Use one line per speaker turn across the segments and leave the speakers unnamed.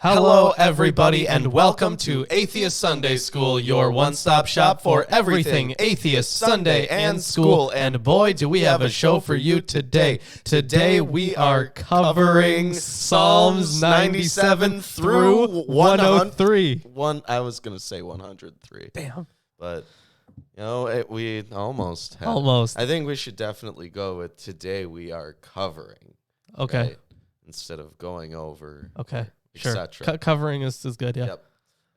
Hello, everybody, and welcome to Atheist Sunday School, your one-stop shop for everything Atheist Sunday and school. And boy, do we have a show for you today. Today we are covering Psalms 97 through 103.
I was going to say 103.
Damn.
But, we almost have.
Almost.
I think we should definitely go with today we are covering.
Okay.
Right? Instead of going over.
Okay. Sure.
Etc.
Covering is good, yeah.
Yep.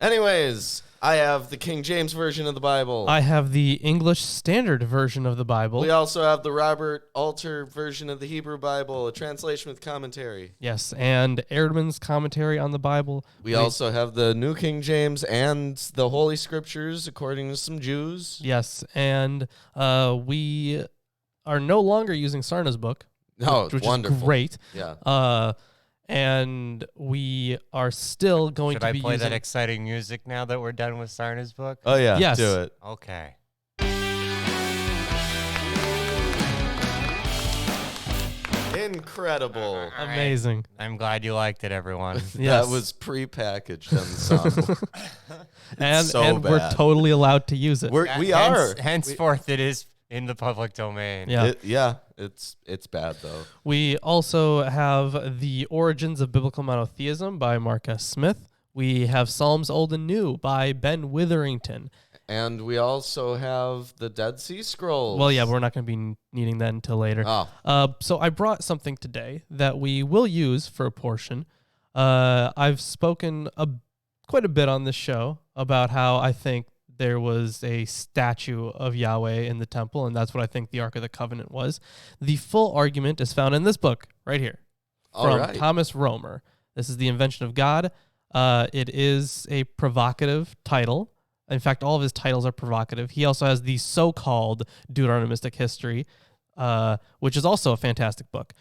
Anyways, I have the King James Version of the Bible.
I have the English Standard Version of the Bible.
We also have the Robert Alter version of the Hebrew Bible, a translation with commentary.
Yes, and Erdman's commentary on the Bible.
We also have the New King James and the Holy Scriptures, according to some Jews.
Yes, and we are no longer using Sarna's book, which
wonderful.
is great.
Yeah.
And we are still going to be
Should I play
using...
that exciting music now that we're done with Sarna's book?
Oh, yeah.
Yes.
Do it.
Okay.
Incredible.
All right.
Amazing.
I'm glad you liked it, everyone.
Yes.
That was pre-packaged on the song.
and
so
we're
bad.
totally allowed to use it.
We are.
Henceforth, it is in the public domain.
Yeah.
It's bad, though.
We also have The Origins of Biblical Monotheism by Mark S. Smith. We have Psalms Old and New by Ben Witherington.
And we also have the Dead Sea Scrolls.
Well, yeah, we're not going to be needing that until later.
Oh.
So I brought something today that we will use for a portion. I've spoken quite a bit on this show about how I think there was a statue of Yahweh in the temple, and that's what I think the Ark of the Covenant was. The full argument is found in this book right here from Thomas Romer. This is The Invention of God. It is a provocative title. In fact, all of his titles are provocative. He also has the so-called Deuteronomistic History, which is also a fantastic book.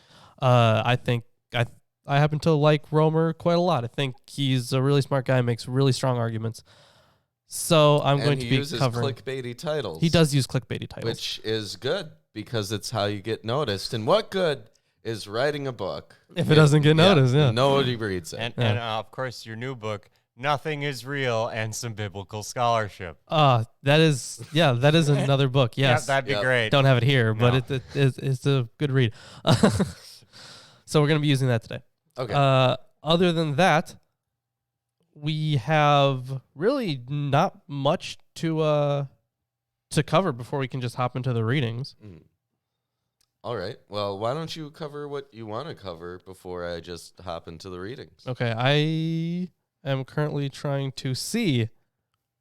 I think I happen to like Romer quite a lot. I think he's a really smart guy, makes really strong arguments. So I'm going to be covering.
He uses clickbaity titles.
He does use clickbaity titles.
Which is good, because it's how you get noticed. And what good is writing a book
if it doesn't get noticed, yeah.
Nobody reads it.
And of course, your new book, Nothing is Real, and some biblical scholarship.
That is another book, yes.
Yeah, that'd be great.
Don't have it here, but it's a good read. So we're going to be using that today.
Okay.
Other than that, we have really not much to cover before we can just hop into the readings.
All right. Well, why don't you cover what you want to cover before I just hop into the readings?
Okay, I am currently trying to see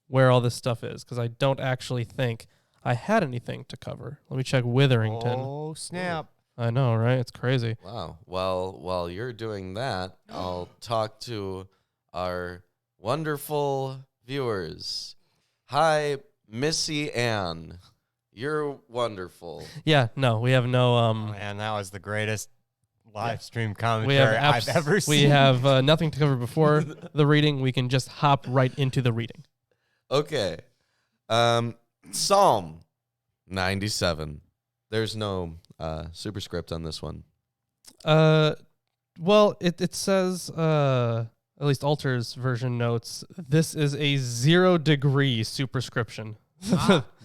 where all this stuff is, because I don't actually think I had anything to cover. Let me check Witherington.
Oh, snap.
I know, right? It's crazy.
Wow. Well, while you're doing that, I'll talk to our wonderful viewers. Hi, Missy Ann. You're wonderful.
Yeah, no, we have no...
And that was the greatest live stream commentary I've ever seen.
We have nothing to cover before the reading. We can just hop right into the reading.
Okay. Psalm 97. There's no superscript on this one.
Well, it says, at least Alter's version notes, this is a 0-degree superscription.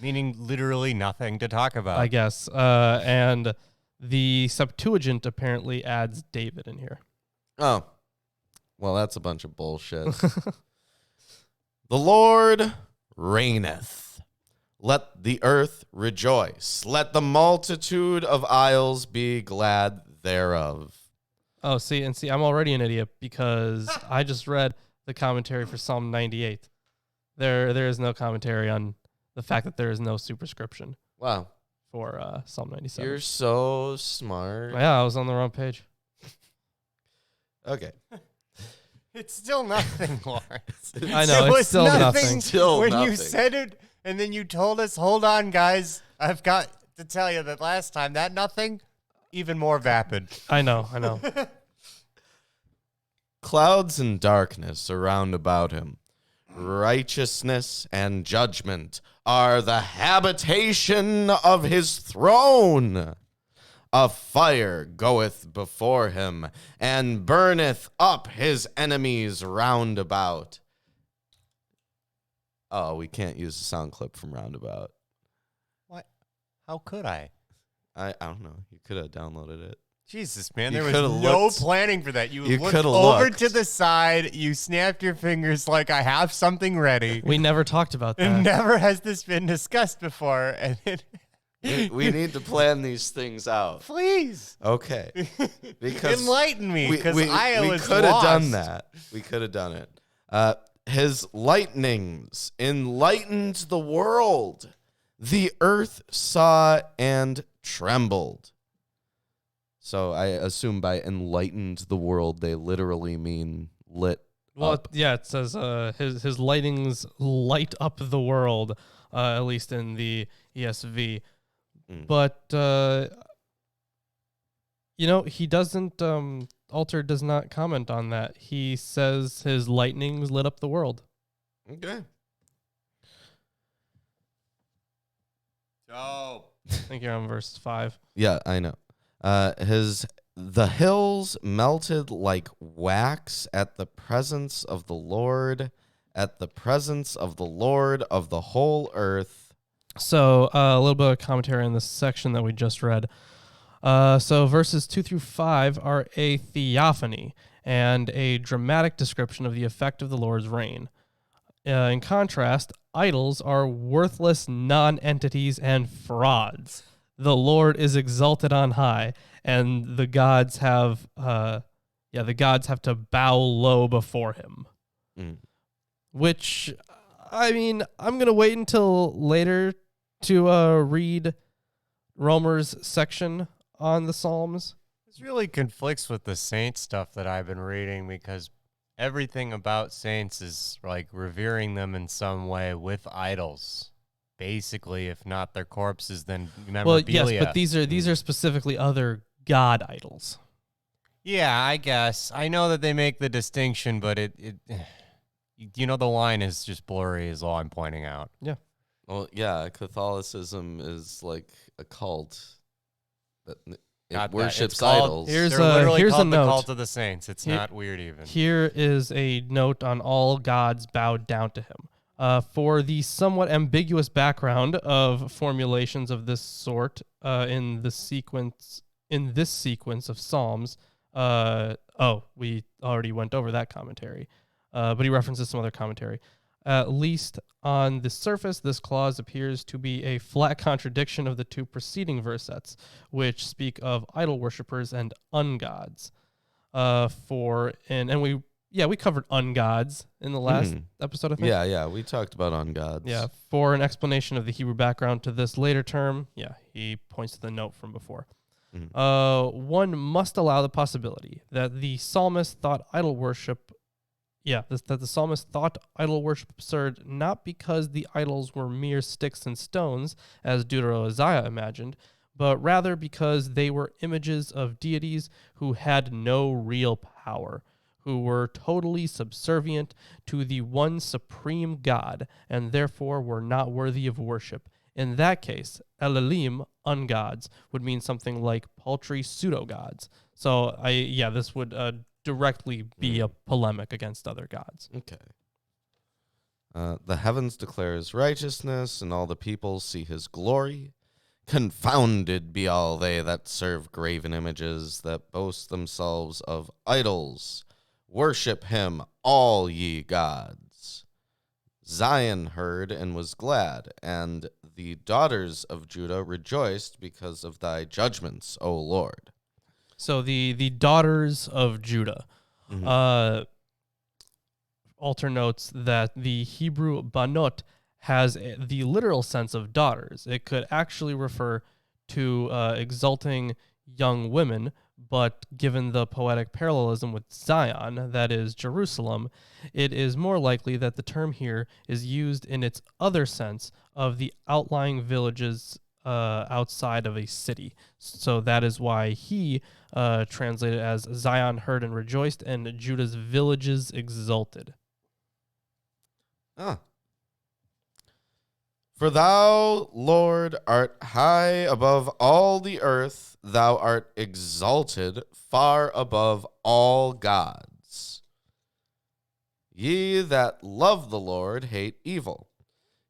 Meaning literally nothing to talk about.
I guess. And the Septuagint apparently adds David in here.
Oh. Well, that's a bunch of bullshit. The Lord reigneth. Let the earth rejoice. Let the multitude of isles be glad thereof.
Oh, see, I'm already an idiot because I just read the commentary for Psalm 98. There is no commentary on the fact that there is no superscription.
Wow.
For Psalm 97.
You're so smart.
Yeah, I was on the wrong page.
Okay.
It's still nothing, Lawrence.
I know, it's still nothing.
When you said it, and then you told us, hold on, guys, I've got to tell you that last time, that nothing, even more vapid.
I know.
Clouds and darkness around about him. Righteousness and judgment are the habitation of his throne. A fire goeth before him, and burneth up his enemies round about. Oh, we can't use a sound clip from Roundabout.
What? How could I?
I don't know. You could have downloaded it.
Jesus, man,
You
there was
coulda
no
looked.
planning for that. You
You
looked
coulda
over
looked.
to the side. You snapped your fingers like I have something ready.
We never talked about
And
that.
never has this been discussed before. And
We need to plan these things out.
Please.
Okay. Because
Enlighten me, because I was
could have done
lost.
that. We could have done it. His lightnings enlightened the world. The earth saw and trembled. So I assume by enlightened the world, they literally mean lit
Well,
up.
yeah, it says his lightnings light up the world, at least in the ESV. But he doesn't. Alter does not comment on that. He says his lightnings lit up the world.
Okay.
Oh.
I think you're on verse 5.
Yeah, I know. The hills melted like wax at the presence of the Lord, at the presence of the Lord of the whole earth.
So a little bit of commentary on this section that we just read. So verses 2 through 5 are a theophany and a dramatic description of the effect of the Lord's reign. In contrast, idols are worthless non-entities and frauds. The Lord is exalted on high, and the gods have to bow low before him. Which, I mean, I'm gonna wait until later to read Romer's section on the Psalms.
This really conflicts with the saint stuff that I've been reading, because everything about saints is like revering them in some way with idols. Basically, if not their corpses, then memorabilia.
Well, yes, but these are specifically other god idols.
Yeah, I guess. I know that they make the distinction, but it the line is just blurry is all I'm pointing out.
Yeah.
Well, yeah, Catholicism is like a cult that it worships idols.
Here's
They're literally
here's a
called the
note.
cult of the saints. It's not weird even.
Here is a note on all gods bowed down to him. For the somewhat ambiguous background of formulations of this sort in this sequence of Psalms. We already went over that commentary, but he references some other commentary. At least on the surface, this clause appears to be a flat contradiction of the two preceding versets, which speak of idol worshippers and ungods. We covered ungods in the last episode, I think.
Yeah, we talked about ungods.
Yeah, for an explanation of the Hebrew background to this later term, he points to the note from before. One must allow the possibility that the psalmist thought idol worship absurd, not because the idols were mere sticks and stones, as Deutero-Isaiah imagined, but rather because they were images of deities who had no real power, who were totally subservient to the one supreme God, and therefore were not worthy of worship. In that case, Elohim, ungods, would mean something like paltry pseudo-gods. So, this would directly be a polemic against other gods.
Okay. The heavens declare his righteousness, and all the peoples see his glory. Confounded be all they that serve graven images, that boast themselves of idols. Worship him, all ye gods. Zion heard and was glad, and the daughters of Judah rejoiced because of thy judgments, O Lord.
So the daughters of Judah. Alter notes that the Hebrew banot has the literal sense of daughters. It could actually refer to exalting young women, but given the poetic parallelism with Zion, that is Jerusalem, it is more likely that the term here is used in its other sense of the outlying villages outside of a city. So that is why he translated as Zion heard and rejoiced, and Judah's villages exulted.
For thou, Lord, art high above all the earth. Thou art exalted far above all gods. Ye that love the Lord hate evil.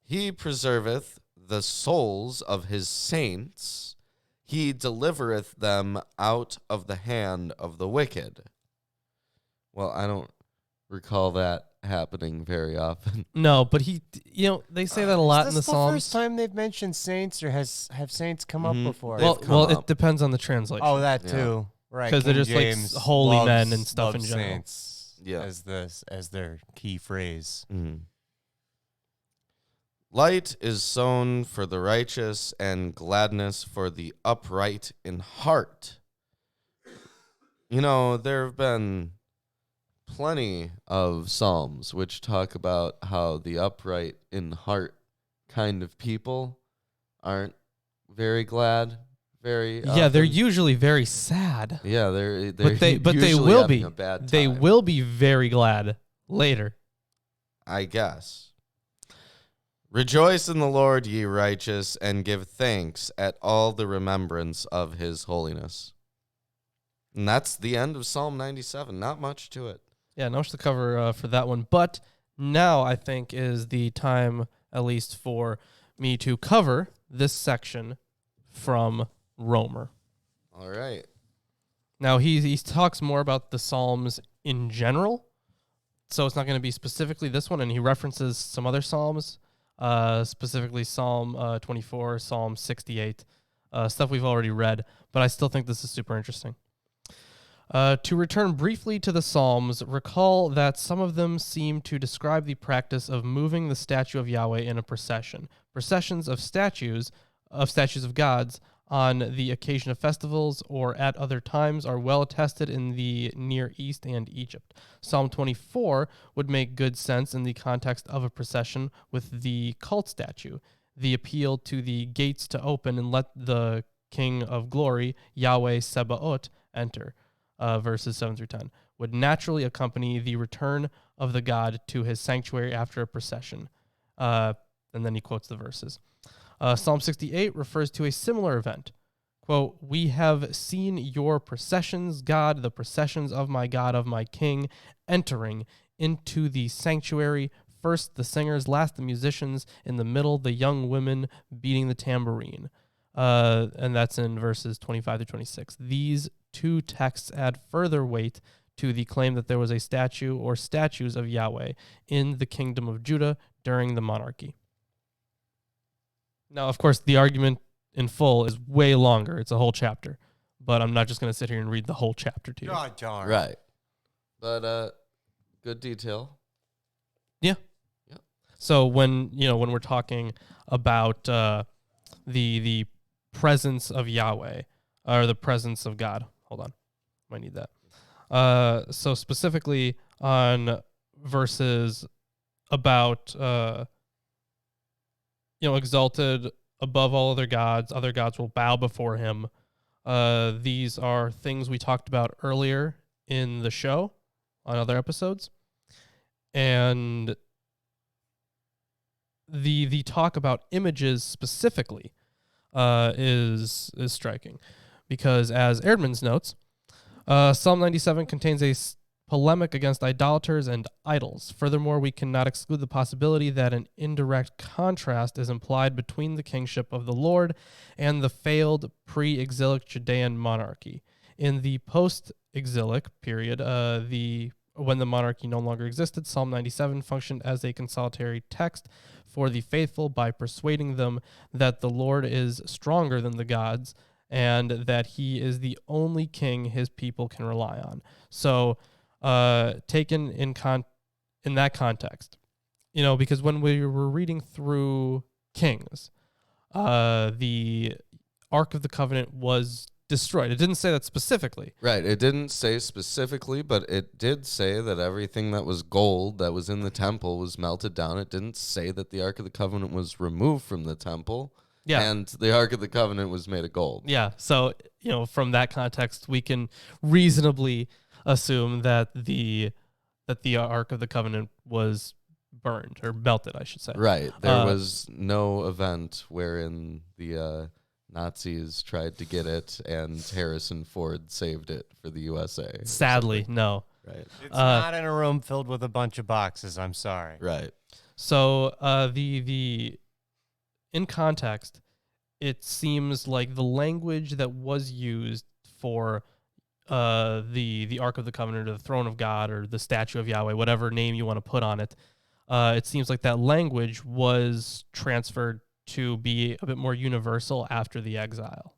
He preserveth the souls of his saints. He delivereth them out of the hand of the wicked. Well, I don't recall that happening very often.
No, but they say that a lot in
Is
the
this the
Psalms.
first time they've mentioned saints, or have saints come up
Mhm.
before?
They've come
Well,
up.
it depends on the translation.
Oh, that
Yeah.
too. Right.
'Cause they're
King
just like
James
holy
loves-
men and stuff in
loves
general.
Saints
Yeah.
as their key phrase.
Mhm. Light is sown for the righteous, and gladness for the upright in heart. There have been plenty of psalms which talk about how the upright in heart kind of people aren't very glad, very
Yeah, they're
often.
usually very sad.
Yeah, they're
But they
usually
will
having
be.
a bad time.
They will be very glad later.
I guess. Rejoice in the Lord, ye righteous, and give thanks at all the remembrance of his holiness. And that's the end of Psalm 97. Not much to it.
Yeah, not much to cover for that one. But now I think is the time, at least for me, to cover this section from Romer.
All right.
Now, he talks more about the Psalms in general, so it's not going to be specifically this one, and he references some other Psalms, specifically Psalm 24, Psalm 68, stuff we've already read, but I still think this is super interesting. To return briefly to the Psalms, recall that some of them seem to describe the practice of moving the statue of Yahweh in a procession. Processions of statues of gods on the occasion of festivals or at other times are well attested in the Near East and Egypt. Psalm 24 would make good sense in the context of a procession with the cult statue. The appeal to the gates to open and let the King of Glory, Yahweh Sebaot, enter. Verses 7 through 10, would naturally accompany the return of the god to his sanctuary after a procession. And then he quotes the verses. Psalm 68 refers to a similar event. Quote, "We have seen your processions, God, the processions of my God, of my King, entering into the sanctuary. First the singers, last the musicians, in the middle the young women beating the tambourine." And that's in verses 25 to 26. These two texts add further weight to the claim that there was a statue or statues of Yahweh in the kingdom of Judah during the monarchy. Now, of course, the argument in full is way longer. It's a whole chapter. But I'm not just going to sit here and read the whole chapter to you.
God darn.
Right. But good detail.
Yeah.
Yep.
So when we're talking about the presence of Yahweh or the presence of God, hold on, might need that. So specifically on verses about exalted above all other gods will bow before him. These are things we talked about earlier in the show on other episodes, and the talk about images specifically is striking, because as Erdman's notes, Psalm 97 contains a polemic against idolaters and idols. Furthermore, we cannot exclude the possibility that an indirect contrast is implied between the kingship of the Lord and the failed pre-exilic Judean monarchy. In the post-exilic period, when the monarchy no longer existed, Psalm 97 functioned as a consolatory text for the faithful by persuading them that the Lord is stronger than the gods and that he is the only king his people can rely on. So, taken in that context, because when we were reading through Kings, the Ark of the Covenant was destroyed. It didn't say that specifically.
Right. It didn't say specifically, but it did say that everything that was gold that was in the temple was melted down. It didn't say that the Ark of the Covenant was removed from the temple.
Yeah.
And the Ark of the Covenant was made of gold.
Yeah. So, from that context, we can reasonably assume that the Ark of the Covenant was burned or melted, I should say.
Right. There was no event wherein the Nazis tried to get it and Harrison Ford saved it for the USA.
Sadly, no.
Right.
It's not in a room filled with a bunch of boxes. I'm sorry.
Right.
So the in context, it seems like the language that was used for the Ark of the Covenant or the Throne of God or the statue of Yahweh, whatever name you want to put on it, it seems like that language was transferred to be a bit more universal after the exile.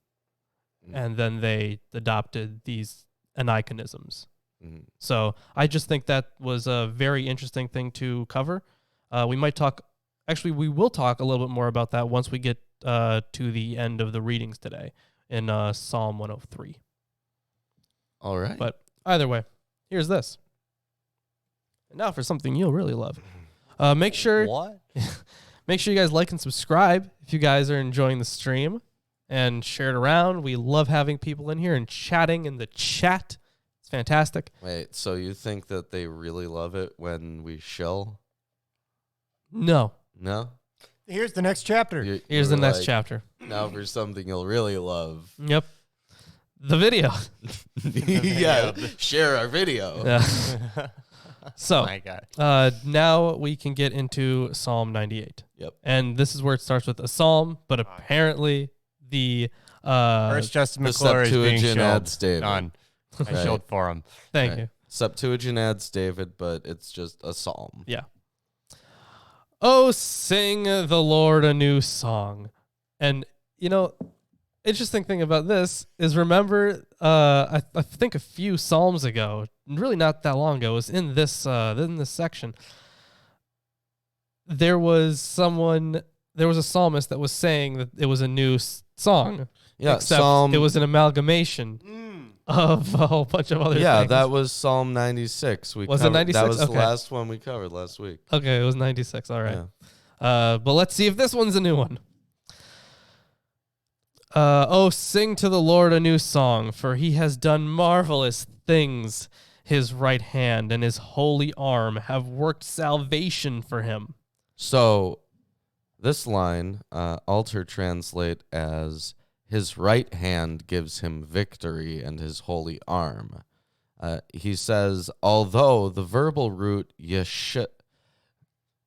And then they adopted these aniconisms. So I just think that was a very interesting thing to cover. We will talk a little bit more about that once we get to the end of the readings today in Psalm 103.
All right.
But either way, here's this. And now for something you'll really love. Make sure you guys like and subscribe if you guys are enjoying the stream, and share it around. We love having people in here and chatting in the chat. It's fantastic.
Wait, so you think that they really love it when we shill?
No.
No?
Here's the next chapter.
Here's the next chapter.
Now for something you'll really love.
Yep. The video.
Yeah, share our video.
Yeah. So,
my God.
now we can get into Psalm 98.
Yep.
And this is where it starts with a psalm, but apparently the
First, Justin
the
McClure is being
Septuagint
shilled.
adds David.
Done. I shilled for him.
Thank
Right.
you.
Septuagint adds David, but it's just a psalm.
Yeah. Oh, sing the Lord a new song. And, interesting thing about this is, remember, I think a few psalms ago, really not that long ago, it was in this section, there was a psalmist that was saying that it was a new song.
Yeah,
except
Psalm.
it was an amalgamation of a whole bunch of other
Yeah,
things.
that was Psalm 96.
Was it 96?
That was
Okay.
the last one we covered last week.
Okay, it was 96. All right.
Yeah.
But let's see if this one's a new one. Oh, sing to the Lord a new song, for he has done marvelous things. His right hand and his holy arm have worked salvation for him.
So this line, Alter translate as, his right hand gives him victory and his holy arm. He says, although the verbal root yesh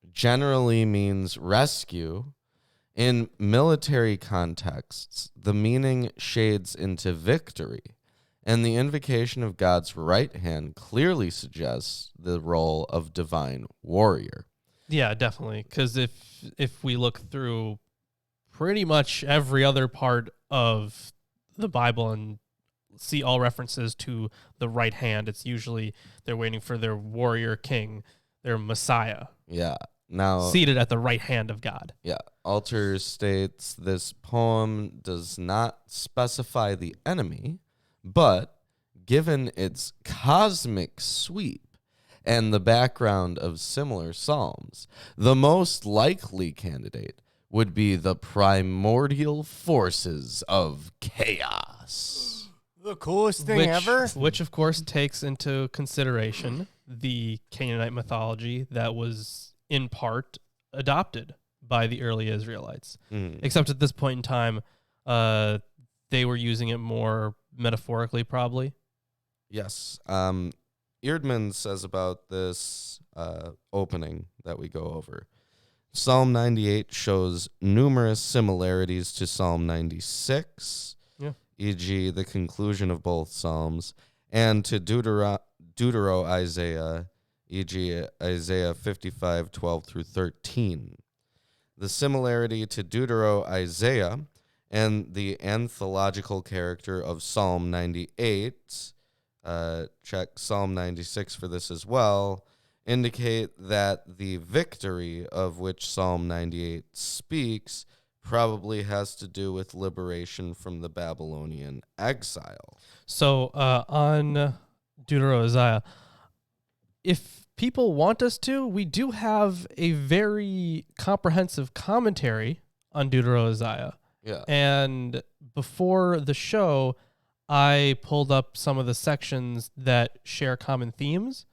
generally means rescue, in military contexts, the meaning shades into victory, and the invocation of God's right hand clearly suggests the role of divine warrior.
Yeah, definitely. Because if we look through pretty much every other part of the Bible and see all references to the right hand, it's usually they're waiting for their warrior king, their Messiah,
Yeah. Now,
seated at the right hand of God.
yeah, Alter states this poem does not specify the enemy, but given its cosmic sweep and the background of similar psalms, the most likely candidate would be the primordial forces of chaos.
The coolest thing ever?
Which, of course, takes into consideration the Canaanite mythology that was in part adopted by the early Israelites. Except at this point in time, they were using it more metaphorically, probably.
Yes. Eerdman says about this opening that we go over. Psalm 98 shows numerous similarities to Psalm 96, e.g. the conclusion of both Psalms, and to Deutero-Isaiah, e.g. Isaiah 55, 12 through 13. The similarity to Deutero-Isaiah and the anthological character of Psalm 98, check Psalm 96 for this as well, indicate that the victory of which Psalm 98 speaks probably has to do with liberation from the Babylonian exile.
So on Deutero-Isaiah, if people want us to, we do have a very comprehensive commentary on Deutero-Isaiah.
Yeah.
And before the show, I pulled up some of the sections that share common themes.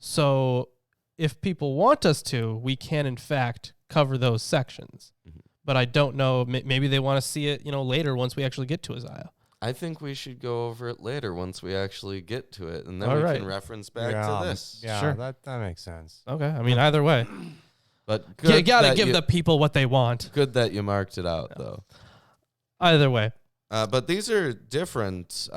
So if people want us to, we can in fact cover those sections.
Mhm.
But I don't know. Maybe they want to see it, later once we actually get to Isaiah.
I think we should go over it later once we actually get to it, and then
All
we
right.
can reference back to this.
Yeah,
Sure.
that makes sense.
Okay. I mean, either way,
But
you
good
gotta
that
give the people what they want.
good that you marked it out,
Yeah.
though.
Either way.
But these are different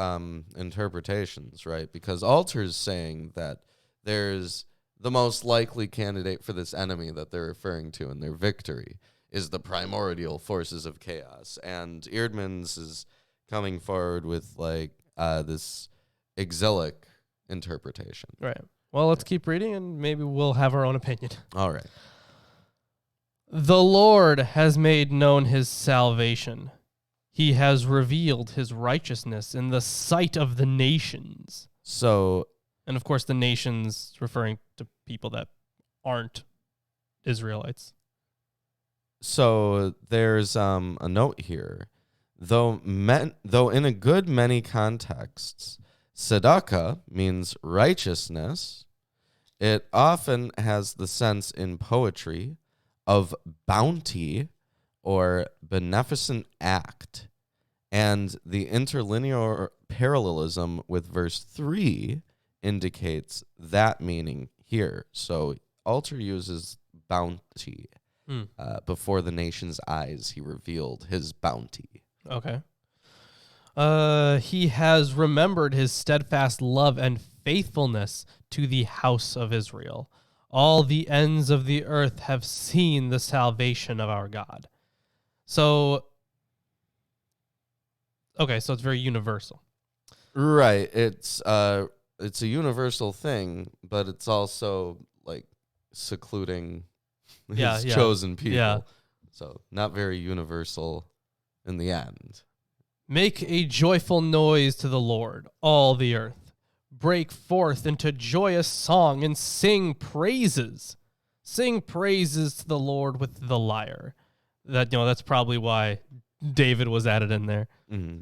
interpretations, right? Because Alter's saying that there's the most likely candidate for this enemy that they're referring to in their victory is the primordial forces of chaos. And Eerdmans is coming forward with this exilic interpretation.
Right. Well, let's keep reading and maybe we'll have our own opinion.
All right.
The Lord has made known his salvation. He has revealed his righteousness in the sight of the nations.
So,
And of course, the nations referring to people that aren't Israelites.
so there's a note here. Though in a good many contexts, tzedakah means righteousness, it often has the sense in poetry of bounty or beneficent act. And the interlinear parallelism with verse 3 indicates that meaning here. So Alter uses bounty. Before the nation's eyes, he revealed his bounty.
Okay. He has remembered his steadfast love and faithfulness to the house of Israel. All the ends of the earth have seen the salvation of our God. So, okay, so it's very universal.
Right. It's a universal thing, but it's also like secluding his chosen people.
Yeah.
So not very universal in the end.
Make a joyful noise to the Lord, all the earth. Break forth into joyous song and sing praises. Sing praises to the Lord with the lyre. That's probably why David was added in there.
Mm-hmm.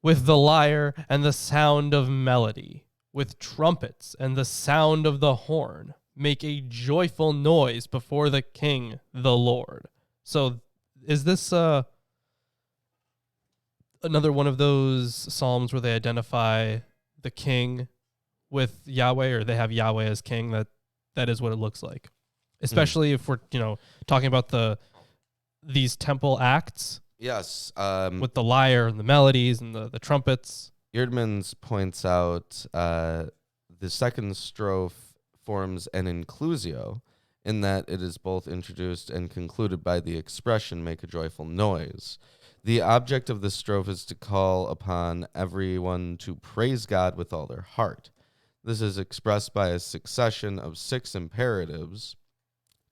With the lyre and the sound of melody, with trumpets and the sound of the horn. Make a joyful noise before the King, the Lord. So is this another one of those psalms where they identify the king with Yahweh, or they have Yahweh as king? That is what it looks like. Especially if we're, talking about these temple acts.
Yes.
With the lyre and the melodies and the trumpets.
Eerdmans points out the second strophe forms an inclusio in that it is both introduced and concluded by the expression, make a joyful noise. The object of this strophe is to call upon everyone to praise God with all their heart. This is expressed by a succession of 6 imperatives.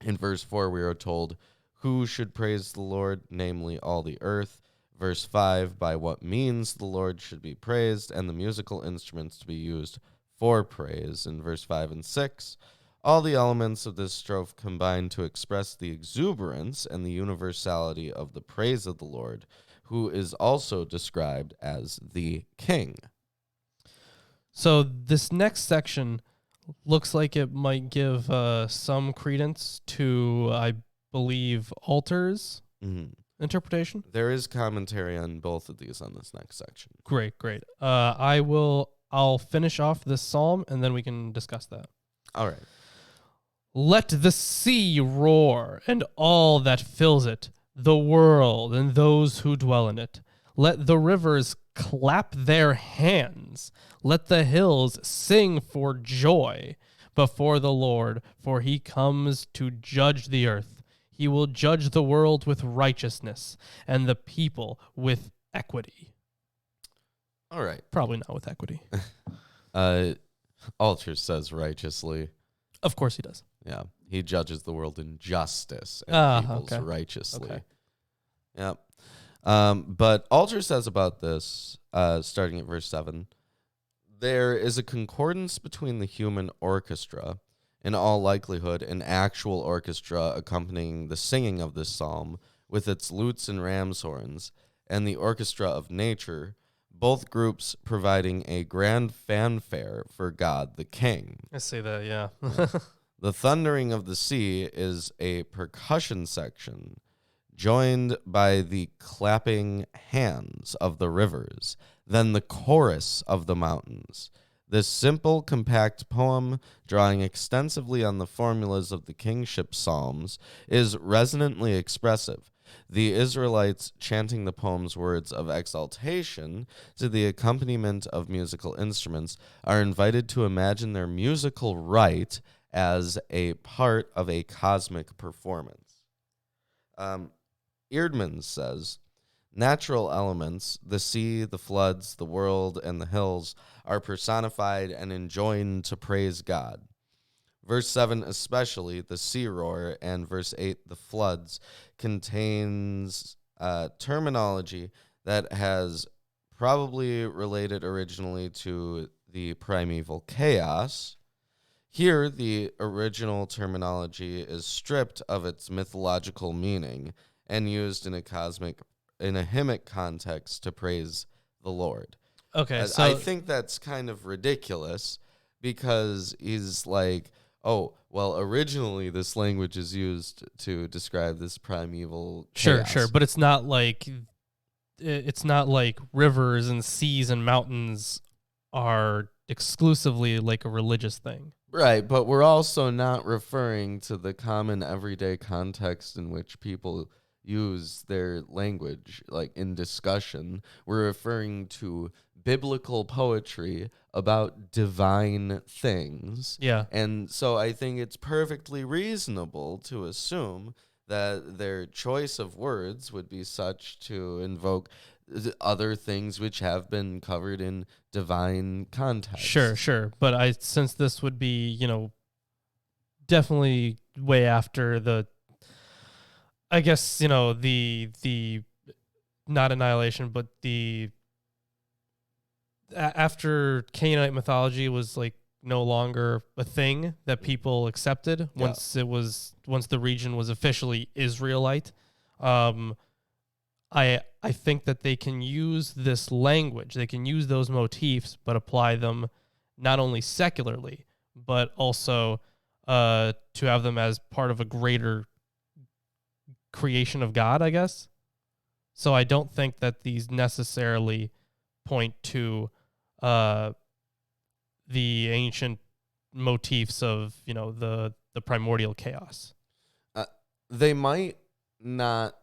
In verse 4, we are told, who should praise the Lord, namely all the earth. Verse 5, by what means the Lord should be praised, and the musical instruments to be used for praise. In verse 5 and 6, all the elements of this strophe combine to express the exuberance and the universality of the praise of the Lord, who is also described as the King.
So this next section looks like it might give some credence to, I believe, Alter's interpretation.
There is commentary on both of these on this next section.
Great. I'll finish off this psalm and then we can discuss that.
All right.
Let the sea roar and all that fills it, the world and those who dwell in it. Let the rivers clap their hands. Let the hills sing for joy before the Lord, for he comes to judge the earth. He will judge the world with righteousness and the people with equity.
All right.
Probably not with equity.
Alter says righteously.
Of course he does.
Yeah. He judges the world in justice and peoples
okay.
righteously.
Okay.
Yeah. But Alter says about this, starting at verse 7, there is a concordance between the human orchestra, in all likelihood an actual orchestra accompanying the singing of this psalm with its lutes and ram's horns, and the orchestra of nature, both groups providing a grand fanfare for God the King.
I see that, yeah.
The thundering of the sea is a percussion section joined by the clapping hands of the rivers, then the chorus of the mountains. This simple, compact poem, drawing extensively on the formulas of the kingship psalms, is resonantly expressive. The Israelites chanting the poem's words of exaltation to the accompaniment of musical instruments are invited to imagine their musical right as a part of a cosmic performance. Eerdmans says, natural elements, the sea, the floods, the world, and the hills, are personified and enjoined to praise God. Verse 7 especially, the sea roar, and verse 8, the floods, contains terminology that has probably related originally to the primeval chaos. Here, the original terminology is stripped of its mythological meaning and used in a hymnic context to praise the Lord.
Okay, so
I think that's kind of ridiculous because he's like, oh, well, originally this language is used to describe this primeval chaos.
Sure, but it's not like rivers and seas and mountains are exclusively like a religious thing.
Right, but we're also not referring to the common everyday context in which people use their language, like in discussion. We're referring to biblical poetry about divine things.
Yeah.
And so I think it's perfectly reasonable to assume that their choice of words would be such to invoke other things which have been covered in divine context.
Sure. But since this would be, definitely way after the, I guess, the not annihilation, but the after Canaanite mythology was like no longer a thing that people accepted once the region was officially Israelite. I think that they can use this language, they can use those motifs, but apply them not only secularly, but also to have them as part of a greater creation of God, I guess. So I don't think that these necessarily point to the ancient motifs of, the primordial chaos.
They might not.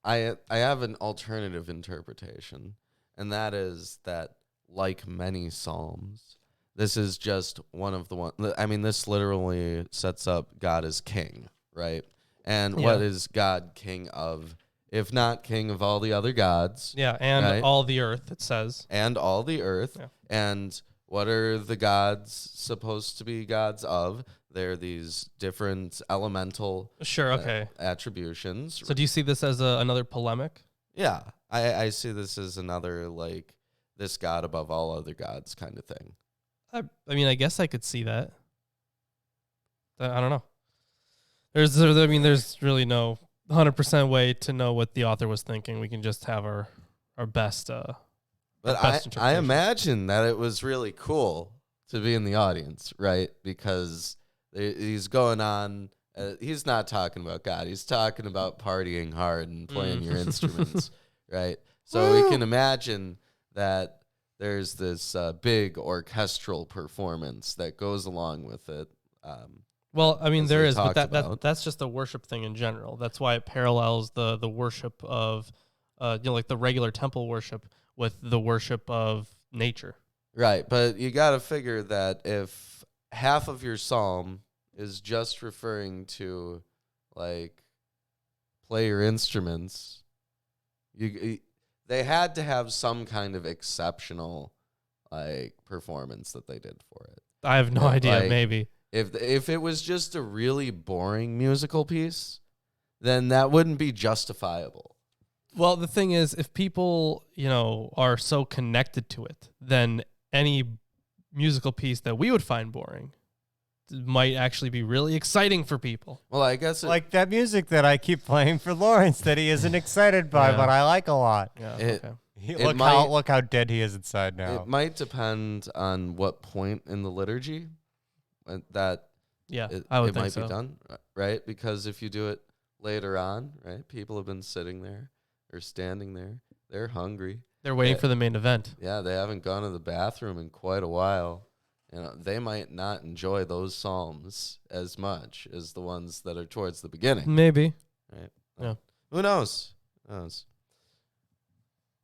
I have an alternative interpretation, and that is that, like many psalms, this is just one of the one. I mean, this literally sets up God as king, right? And what is God king of, if not king of all the other gods?
Yeah, and
right?
all the earth, it says.
And all the earth.
Yeah.
And what are the gods supposed to be gods of? They're these different elemental attributions.
So do you see this as another polemic?
Yeah, I see this as another, like, this God above all other gods kind of thing.
I mean, I guess I could see that. I don't know. There's really no 100% way to know what the author was thinking. We can just have our best.
But I imagine that it was really cool to be in the audience, right? Because he's going on. He's not talking about God. He's talking about partying hard and playing your instruments, right? So we can imagine that there's this big orchestral performance that goes along with it.
Well, I mean, there is, but
that's
just a worship thing in general. That's why it parallels the worship of, like the regular temple worship with the worship of nature.
Right, but you got to figure that if half of your psalm is just referring to, like, play your instruments, they had to have some kind of exceptional, like, performance that they did for it.
I have no idea.
Like,
maybe
if it was just a really boring musical piece, then that wouldn't be justifiable.
Well, the thing is, if people, are so connected to it, then any musical piece that we would find boring might actually be really exciting for people.
Well, I guess
like that music that I keep playing for Lawrence that he isn't excited by, but I like a lot.
Yeah.
Look how dead he is inside now.
It might depend on what point in the liturgy that
Yeah,
it,
I would
it
think
might
so.
be done, right? Because if you do it later on, right, people have been sitting there or standing there. They're hungry.
They're waiting
They-
for the main event.
Yeah, they haven't gone to the bathroom in quite a while. You know, they might not enjoy those psalms as much as the ones that are towards the beginning,
Maybe.
right?
Yeah.
Who knows? Who knows?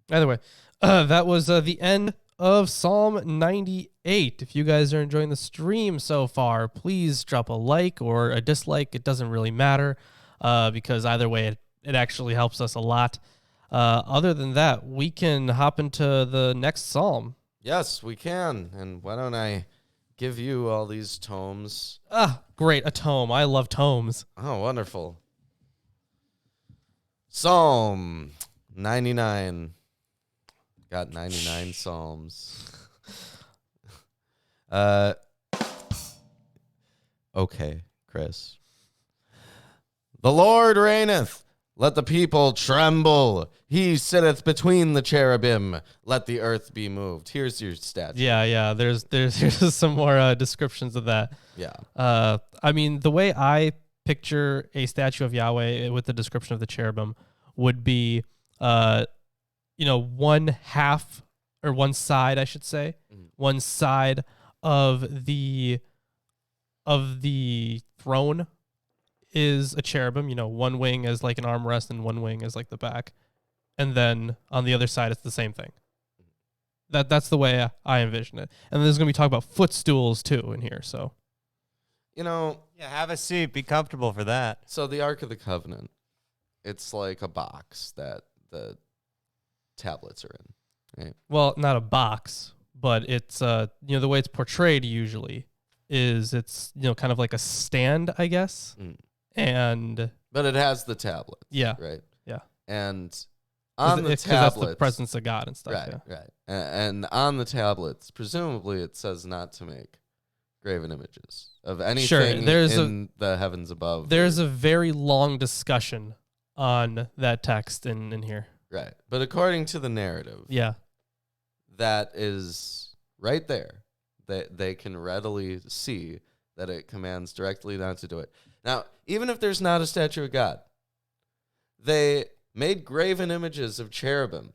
Either way, that was the end of Psalm 98. If you guys are enjoying the stream so far, please drop a like or a dislike. It doesn't really matter because either way, it actually helps us a lot. Other than that, we can hop into the next Psalm.
Yes, we can. And why don't I give you all these tomes?
Great. A tome. I love tomes.
Oh, wonderful. Psalm 99. Got 99 psalms. Okay, Chris. The Lord reigneth. Let the people tremble. He sitteth between the cherubim. Let the earth be moved. Here's your statue.
Yeah. There's some more descriptions of that.
Yeah.
I mean, the way I picture a statue of Yahweh with the description of the cherubim would be, one half or one side, I should say, one side of the throne is a cherubim. One wing as like an armrest and one wing as like the back, and then on the other side it's the same thing. That's the way I envision it. And then there's gonna be talk about footstools too in here. So,
Yeah, have a seat. Be comfortable for that.
So the Ark of the Covenant, it's like a box that the tablets are in, right?
well, not a box, but it's the way it's portrayed usually is it's kind of like a stand, I guess. And
But it has the tablets.
Yeah.
Right.
Yeah.
And on the
that's
tablets,
the presence of God and stuff.
right,
Yeah.
right. And on the tablets, presumably it says not to make graven images of anything in the heavens above.
There's a very long discussion on that text in here.
Right. But according to the narrative,
Yeah.
that is right there. They can readily see that it commands directly not to do it. Now, even if there's not a statue of God, they made graven images of cherubim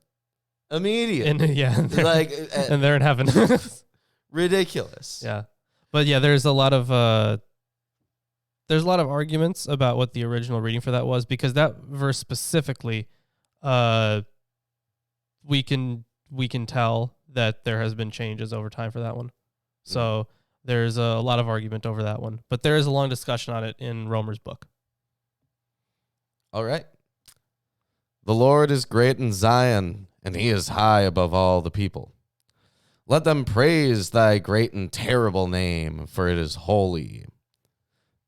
immediately.
And and they're in heaven.
Ridiculous.
Yeah. But yeah, there's a lot of arguments about what the original reading for that was, because that verse specifically, we can tell that there has been changes over time for that one. So there's a lot of argument over that one, but there is a long discussion on it in Romer's book.
All right. The Lord is great in Zion, and he is high above all the people. Let them praise thy great and terrible name, for it is holy.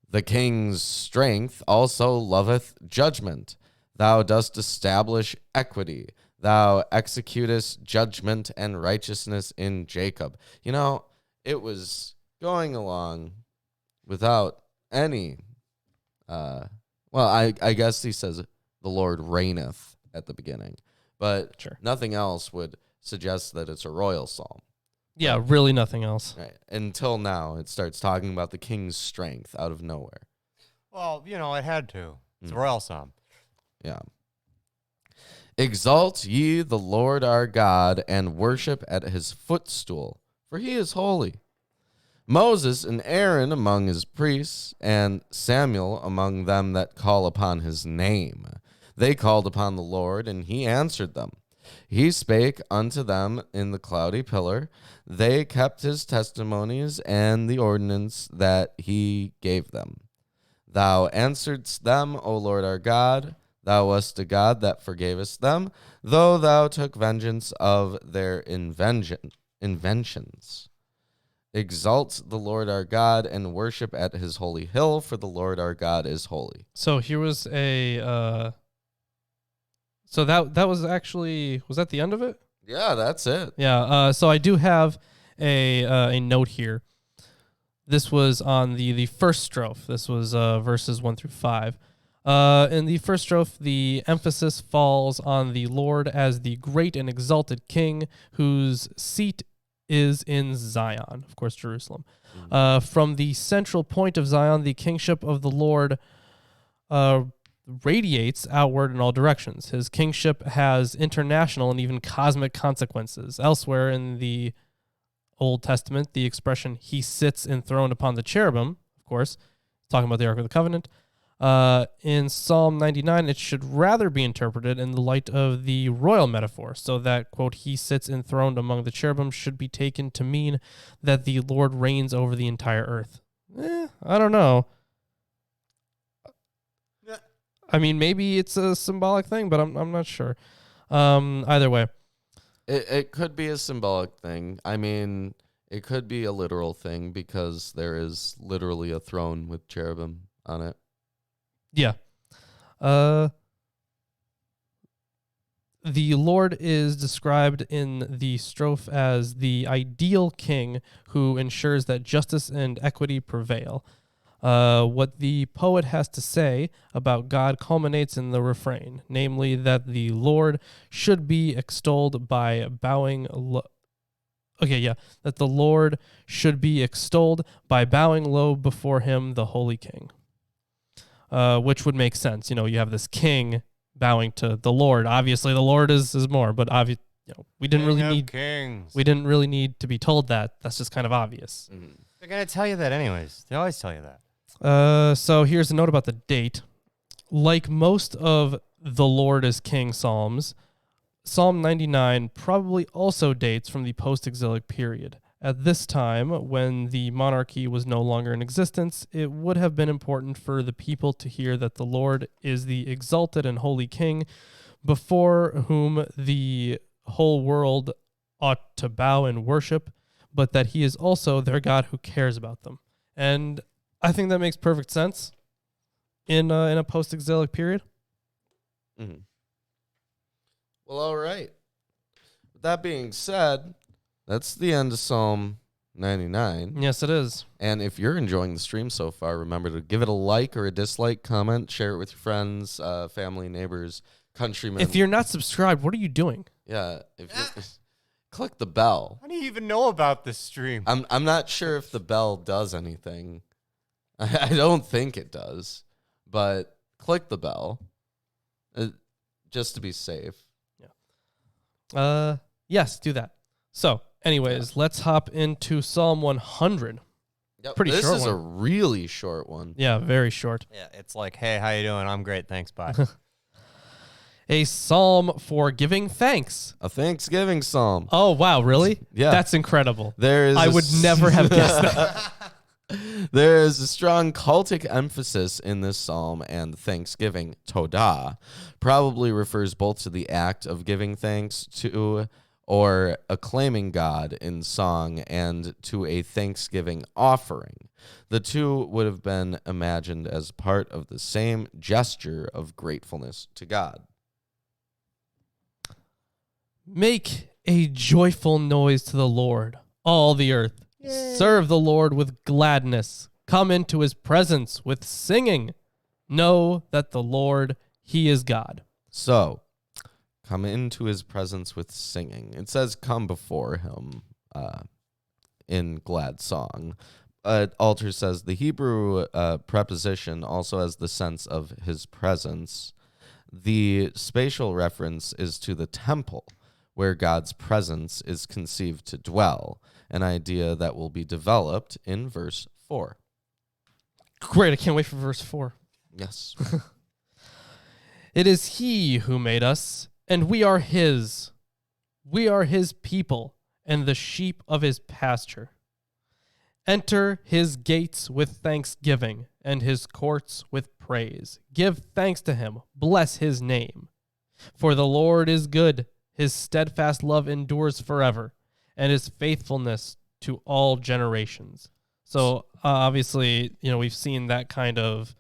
The king's strength also loveth judgment. Thou dost establish equity. Thou executest judgment and righteousness in Jacob. It was going along without any, I guess he says the Lord reigneth at the beginning, but
Sure.
Nothing else would suggest that it's a royal psalm.
Yeah, really nothing else.
Right. Until now, it starts talking about the king's strength out of nowhere.
Well, it had to. It's a royal psalm.
Yeah. Exalt ye the Lord our God, and worship at his footstool, for he is holy. Moses and Aaron among his priests, and Samuel among them that call upon his name. They called upon the Lord, and he answered them. He spake unto them in the cloudy pillar. They kept his testimonies and the ordinance that he gave them. Thou answeredst them, O Lord our God. Thou wast a God that forgavest them, though thou took vengeance of their inventions. Exalt the Lord our God and worship at his holy hill, for the Lord our God is holy.
So here was a so that was actually, was that the end of it?
Yeah, that's it.
Yeah. So I do have a note here. This was on the first strophe. This was verses 1 through 5. In the first strophe, the emphasis falls on the Lord as the great and exalted King, whose seat is in Zion, of course, Jerusalem. From the central point of Zion, the kingship of the Lord radiates outward in all directions. His kingship has international and even cosmic consequences. Elsewhere in the Old Testament, the expression "he sits enthroned upon the cherubim," of course, talking about the Ark of the Covenant. In Psalm 99, it should rather be interpreted in the light of the royal metaphor, so that, quote, "he sits enthroned among the cherubim" should be taken to mean that the Lord reigns over the entire earth. I don't know. I mean, maybe it's a symbolic thing, but I'm not sure. Either way.
It could be a symbolic thing. I mean, it could be a literal thing because there is literally a throne with cherubim on it.
Yeah. The Lord is described in the strophe as the ideal king who ensures that justice and equity prevail. What the poet has to say about God culminates in the refrain, namely that the Lord should be extolled by bowing low. That the Lord should be extolled by bowing low before him, the holy king. Which would make sense. You have this king bowing to the Lord. Obviously, the Lord is more, but we didn't really need to be told that. That's just kind of obvious.
Mm-hmm.
They're gonna tell you that anyways. They always tell you that.
So here's a note about the date. Like most of the Lord is King Psalms, Psalm 99 probably also dates from the post-exilic period. At this time, when the monarchy was no longer in existence, it would have been important for the people to hear that the Lord is the exalted and holy King, before whom the whole world ought to bow and worship, but that he is also their God who cares about them. And I think that makes perfect sense in a post-exilic period.
Mm-hmm. Well, all right. With that being said, that's the end of Psalm 99.
Yes, it is.
And if you're enjoying the stream so far, remember to give it a like or a dislike, comment, share it with your friends, family, neighbors, countrymen.
If you're not subscribed, what are you doing?
Yeah, if you click the bell.
How do you even know about this stream?
I'm not sure if the bell does anything. I don't think it does, but click the bell just to be safe.
Yeah. Yes, do that. So, anyways, let's hop into Psalm 100.
Yep.
Pretty short
This is
one.
a really short one.
Yeah, very short.
Yeah, it's like, hey, how you doing? I'm great, thanks, bye.
A psalm for giving thanks.
A Thanksgiving psalm.
Oh, wow, really?
Yeah.
That's incredible.
I
would never have guessed that.
There is a strong cultic emphasis in this psalm, and thanksgiving, todah, probably refers both to the act of giving thanks to or acclaiming God in song and to a thanksgiving offering. The two would have been imagined as part of the same gesture of gratefulness to God.
Make a joyful noise to the Lord, all the earth. Yay. Serve the Lord with gladness. Come into his presence with singing. Know that the Lord, he is God.
So, come into his presence with singing. It says come before him in glad song. Alter says the Hebrew preposition also has the sense of his presence. The spatial reference is to the temple, where God's presence is conceived to dwell, an idea that will be developed in verse 4.
Great, I can't wait for verse 4.
Yes.
It is he who made us, and we are his. We are his people, and the sheep of his pasture. Enter his gates with thanksgiving, and his courts with praise. Give thanks to him, bless his name. For the Lord is good, his steadfast love endures forever, and his faithfulness to all generations. So obviously, we've seen that kind of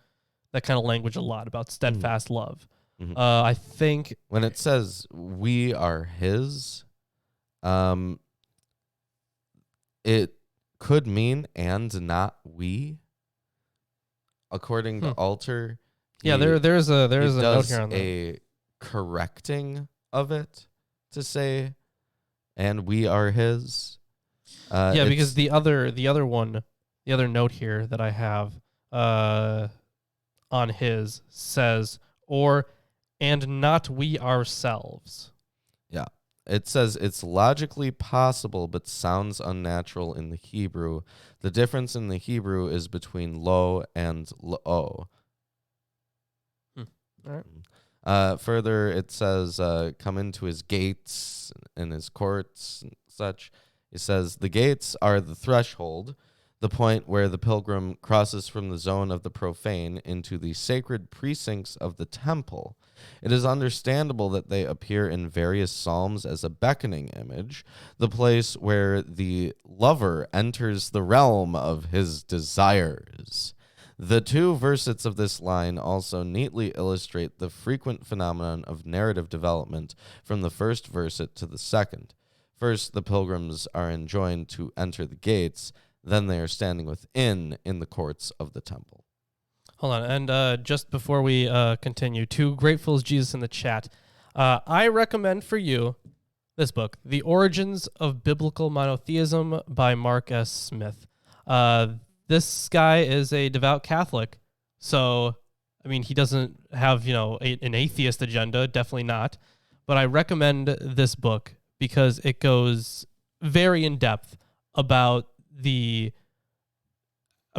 language a lot about steadfast love.
Mm-hmm.
I think
when it says we are his, it could mean and not we. According to Alter,
there's a note here on that.
A correcting of it to say, and we are his.
Yeah, because the other note here that I have on his says, and not we ourselves.
Yeah. It says it's logically possible but sounds unnatural in the Hebrew. The difference in the Hebrew is between lo and lo.
All right.
Further, it says, come into his gates and his courts and such. It says, the gates are the threshold, the point where the pilgrim crosses from the zone of the profane into the sacred precincts of the temple. It is understandable that they appear in various psalms as a beckoning image, the place where the lover enters the realm of his desires. The two versets of this line also neatly illustrate the frequent phenomenon of narrative development from the first verset to the second. First, the pilgrims are enjoined to enter the gates, then they are standing within in the courts of the temple.
Hold on, and just before we continue, to Grateful is Jesus in the chat, I recommend for you this book, The Origins of Biblical Monotheism by Mark S. Smith. This guy is a devout Catholic, so, I mean, he doesn't have, an atheist agenda, definitely not, but I recommend this book because it goes very in-depth about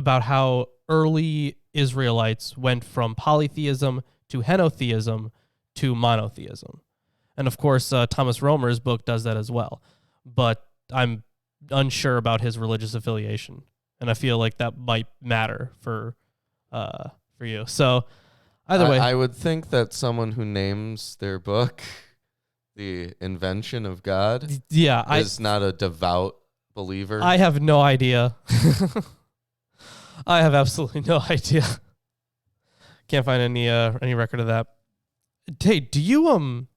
how early Israelites went from polytheism to henotheism to monotheism. And of course, Thomas Romer's book does that as well. But I'm unsure about his religious affiliation. And I feel like that might matter for you. So either way.
I would think that someone who names their book The Invention of God is not a devout believer.
I have no idea. I have absolutely no idea. Can't find any record of that. Hey, do you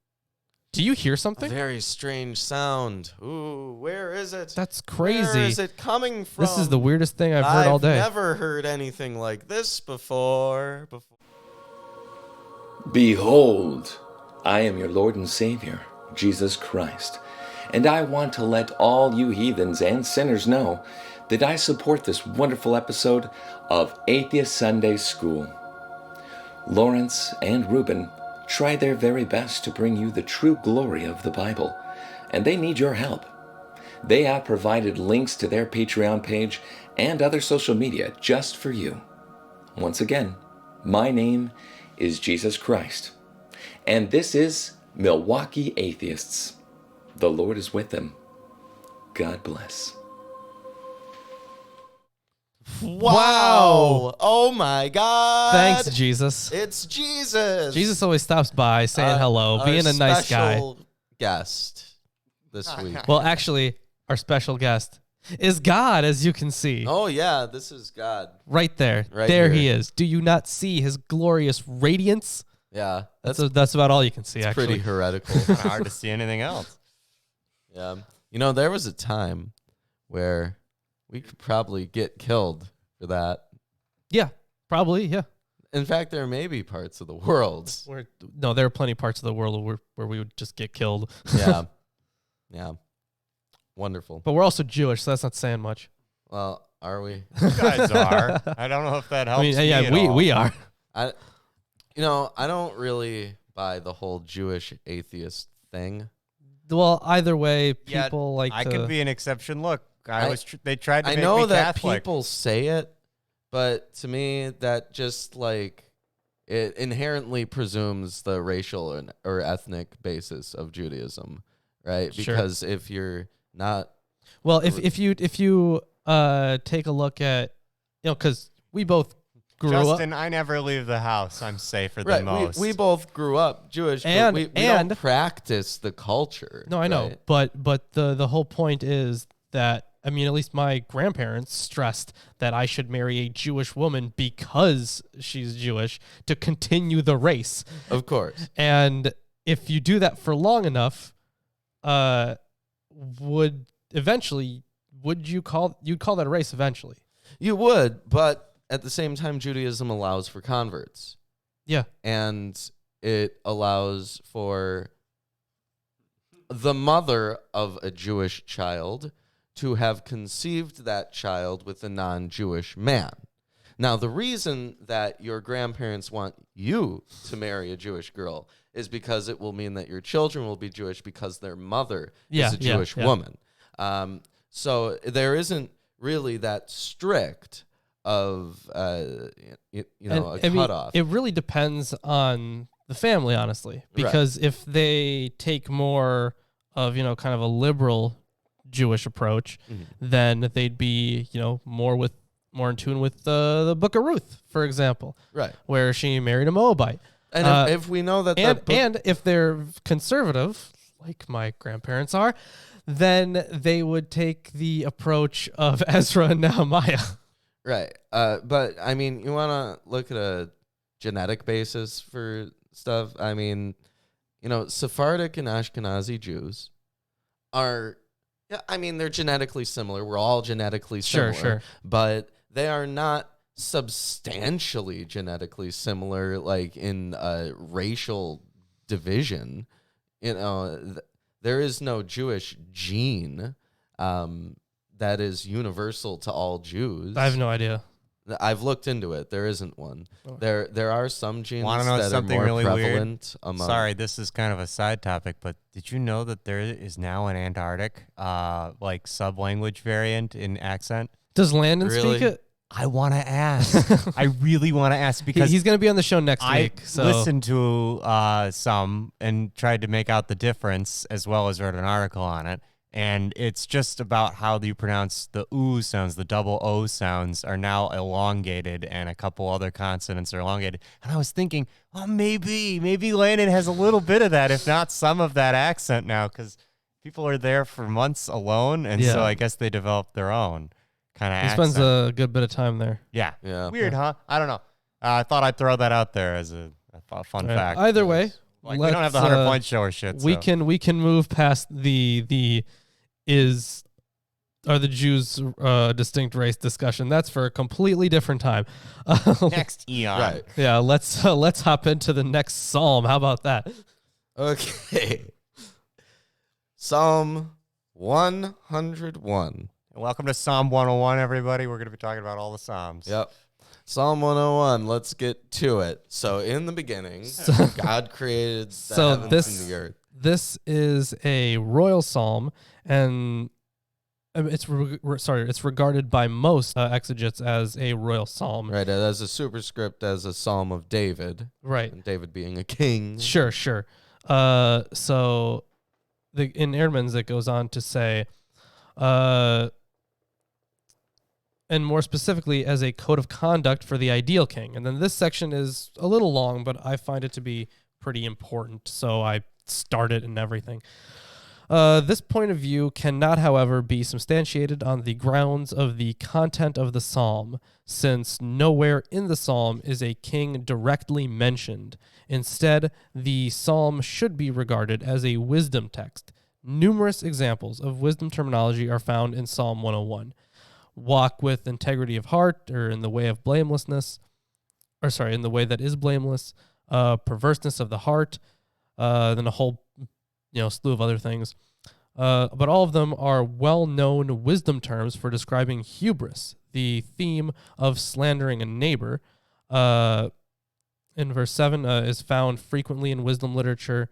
hear something?
A very strange sound. Ooh, where is it?
That's crazy.
Where is it coming from?
This is the weirdest thing I've heard all day.
I've never heard anything like this before.
Behold, I am your Lord and Savior, Jesus Christ, and I want to let all you heathens and sinners know that I support this wonderful episode of Atheist Sunday School. Lawrence and Reuben try their very best to bring you the true glory of the Bible, and they need your help. They have provided links to their Patreon page and other social media just for you. Once again, my name is Jesus Christ, and this is Milwaukee Atheists. The Lord is with them. God bless.
Wow. Oh my God.
Thanks, Jesus.
It's Jesus.
Jesus always stops by saying hello, being a nice guy.
Special guest this week.
Well, actually, our special guest is God, as you can see.
Oh yeah, this is God.
Right there.
Right
there
here.
he is. Do you not see his glorious radiance?
Yeah.
That's about all you can see, actually.
Pretty heretical.
Hard to see anything else.
Yeah. There was a time where we could probably get killed for that.
Yeah, probably, yeah.
In fact, there may be parts of the world.
There are plenty of parts of the world where we would just get killed.
Yeah. Yeah. Wonderful.
But we're also Jewish, so that's not saying much.
Well, are we?
You guys are. I don't know if that helps.
We are.
I don't really buy the whole Jewish atheist thing.
Well, either way,
Yeah,
people
I could be an exception. Look, they tried to make
I know
me
that
Catholic.
people say it, but to me, that just it inherently presumes the racial or ethnic basis of Judaism, right?
Sure.
Because if you're not,
well, if you take a look at, because we both grew up.
Justin, I never leave the house. I'm safer than
right?
most.
We both grew up Jewish,
And-
but we
and-
don't practice the culture.
No, I know,
right?
but the whole point is that, I mean, at least my grandparents stressed that I should marry a Jewish woman because she's Jewish to continue the race.
Of course.
And if you do that for long enough, you'd call that a race eventually?
You would, but at the same time, Judaism allows for converts.
Yeah.
And it allows for the mother of a Jewish child to have conceived that child with a non-Jewish man. Now, the reason that your grandparents want you to marry a Jewish girl is because it will mean that your children will be Jewish because their mother is a Jewish woman. So there isn't really that strict of a cutoff.
It really depends on the family, honestly, because if they take more of kind of a liberal Jewish approach, then they'd be more in tune with the Book of Ruth, for example,
right,
where she married a Moabite.
And if we know that,
and if they're conservative, like my grandparents are, then they would take the approach of Ezra and Nehemiah.
Right. But I mean, you want to look at a genetic basis for stuff. I mean, Sephardic and Ashkenazi Jews are, they're genetically similar. We're all genetically similar.
Sure.
But they are not substantially genetically similar, like in racial division. There is no Jewish gene that is universal to all Jews.
I have no idea.
I've looked into it. There isn't one.
Oh.
There are some genes that
something
are more
really
prevalent
weird?
among.
Sorry, this is kind of a side topic, but did you know that there is now an Antarctic sub-language variant in accent?
Does Landon
Really?
speak it?
I want to ask. I really want to ask because
He's going to be on the show next week. So
listened to some and tried to make out the difference as well as wrote an article on it. And it's just about how you pronounce the oo sounds, the double O sounds are now elongated, and a couple other consonants are elongated. And I was thinking, maybe Landon has a little bit of that, if not some of that accent now, because people are there for months alone, and so I guess they developed their own kind of accent.
He spends a good bit of time there.
Yeah. Weird,
Yeah.
huh? I don't know. I thought I'd throw that out there as a fun fact.
Either way,
we don't have the 100-point show or shit.
We
so.
can move past are the Jews distinct race discussion. That's for a completely different time.
Next eon.
Right.
Yeah, let's hop into the next psalm. How about that?
Okay. Psalm 101.
Welcome to Psalm 101, everybody. We're going to be talking about all the Psalms.
Yep. Psalm 101. Let's get to it. So in the beginning, God created the heavens and the earth.
This is a royal psalm, and it's regarded by most exegetes as a royal psalm.
Right, as a superscript, as a psalm of David.
Right.
And David being a king.
Sure. So in Ehrman's, it goes on to say, and more specifically, as a code of conduct for the ideal king. And then this section is a little long, but I find it to be pretty important, so I start it and everything. This point of view cannot, however, be substantiated on the grounds of the content of the psalm, since nowhere in the psalm is a king directly mentioned. Instead, the psalm should be regarded as a wisdom text. Numerous examples of wisdom terminology are found in Psalm 101. Walk with integrity of heart, or in the way of blamelessness, in the way that is blameless, perverseness of the heart, then a whole slew of other things. But all of them are well-known wisdom terms for describing hubris, the theme of slandering a neighbor. In verse 7 is found frequently in wisdom literature.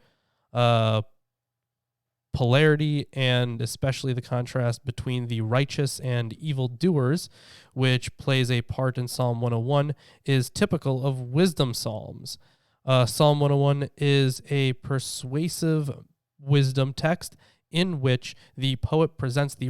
Polarity, and especially the contrast between the righteous and evil doers, which plays a part in Psalm 101, is typical of wisdom psalms. Psalm 101 is a persuasive wisdom text in which the poet presents the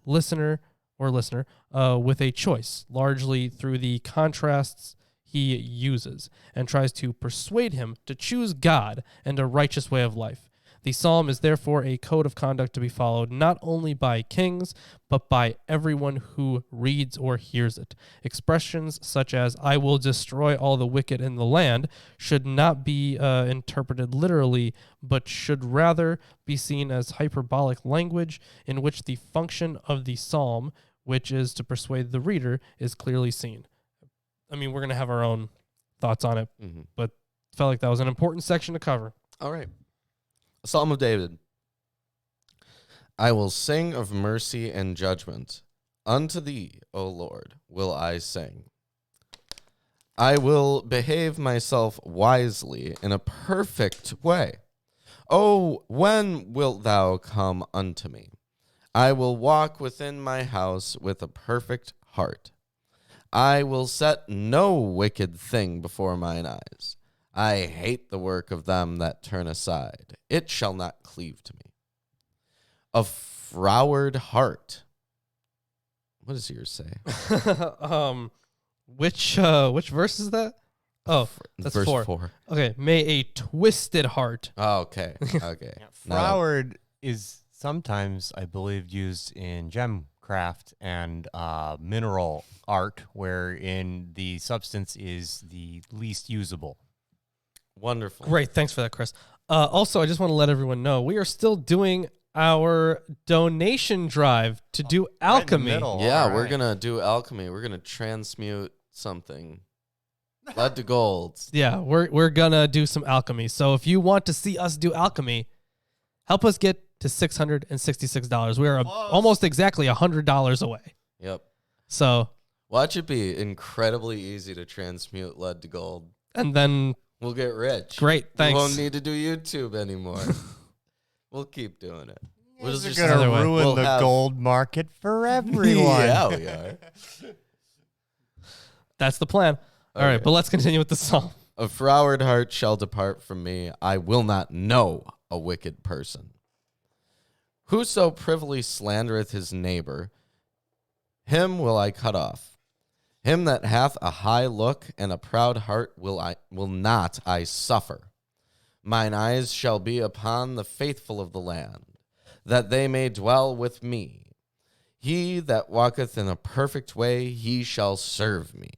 listener with a choice, largely through the contrasts he uses, and tries to persuade him to choose God and a righteous way of life. The psalm is therefore a code of conduct to be followed not only by kings, but by everyone who reads or hears it. Expressions such as, "I will destroy all the wicked in the land," should not be interpreted literally, but should rather be seen as hyperbolic language in which the function of the psalm, which is to persuade the reader, is clearly seen. I mean, we're going to have our own thoughts on it, but felt like that was an important section to cover.
All right. Psalm of David. I will sing of mercy and judgment. Unto thee, O Lord, will I sing. I will behave myself wisely in a perfect way. Oh, when wilt thou come unto me? I will walk within my house with a perfect heart. I will set no wicked thing before mine eyes. I hate the work of them that turn aside. It shall not cleave to me. A froward heart. What does yours say?
Which verse is that? Oh, that's
Verse
4. Okay, may a twisted heart.
Oh, okay. Okay.
Yeah,
No.
froward is sometimes, I believe, used in gemcraft and mineral art, wherein the substance is the least usable.
Wonderful.
Great, thanks for that, Chris. Also, I just want to let everyone know we are still doing our donation drive to do alchemy.
Yeah,
All
we're
right.
going to do alchemy. We're going to transmute something. Lead to gold.
Yeah, we're gonna do some alchemy. So if you want to see us do alchemy, help us get to $666. We are almost exactly $100 away.
Yep.
So,
Watch it be incredibly easy to transmute lead to gold.
and then
We'll get rich.
great, thanks.
We won't need to do YouTube anymore. We'll keep doing it. We'll
They're
just
going
Either
to
way.
ruin
we'll
the
have-
gold market for everyone.
Yeah, we are.
That's the plan. All right,
Okay.
but let's continue with the psalm.
A froward heart shall depart from me. I will not know a wicked person. Whoso privily slandereth his neighbor, him will I cut off. Him that hath a high look and a proud heart will not I suffer. Mine eyes shall be upon the faithful of the land, that they may dwell with me. He that walketh in a perfect way, he shall serve me.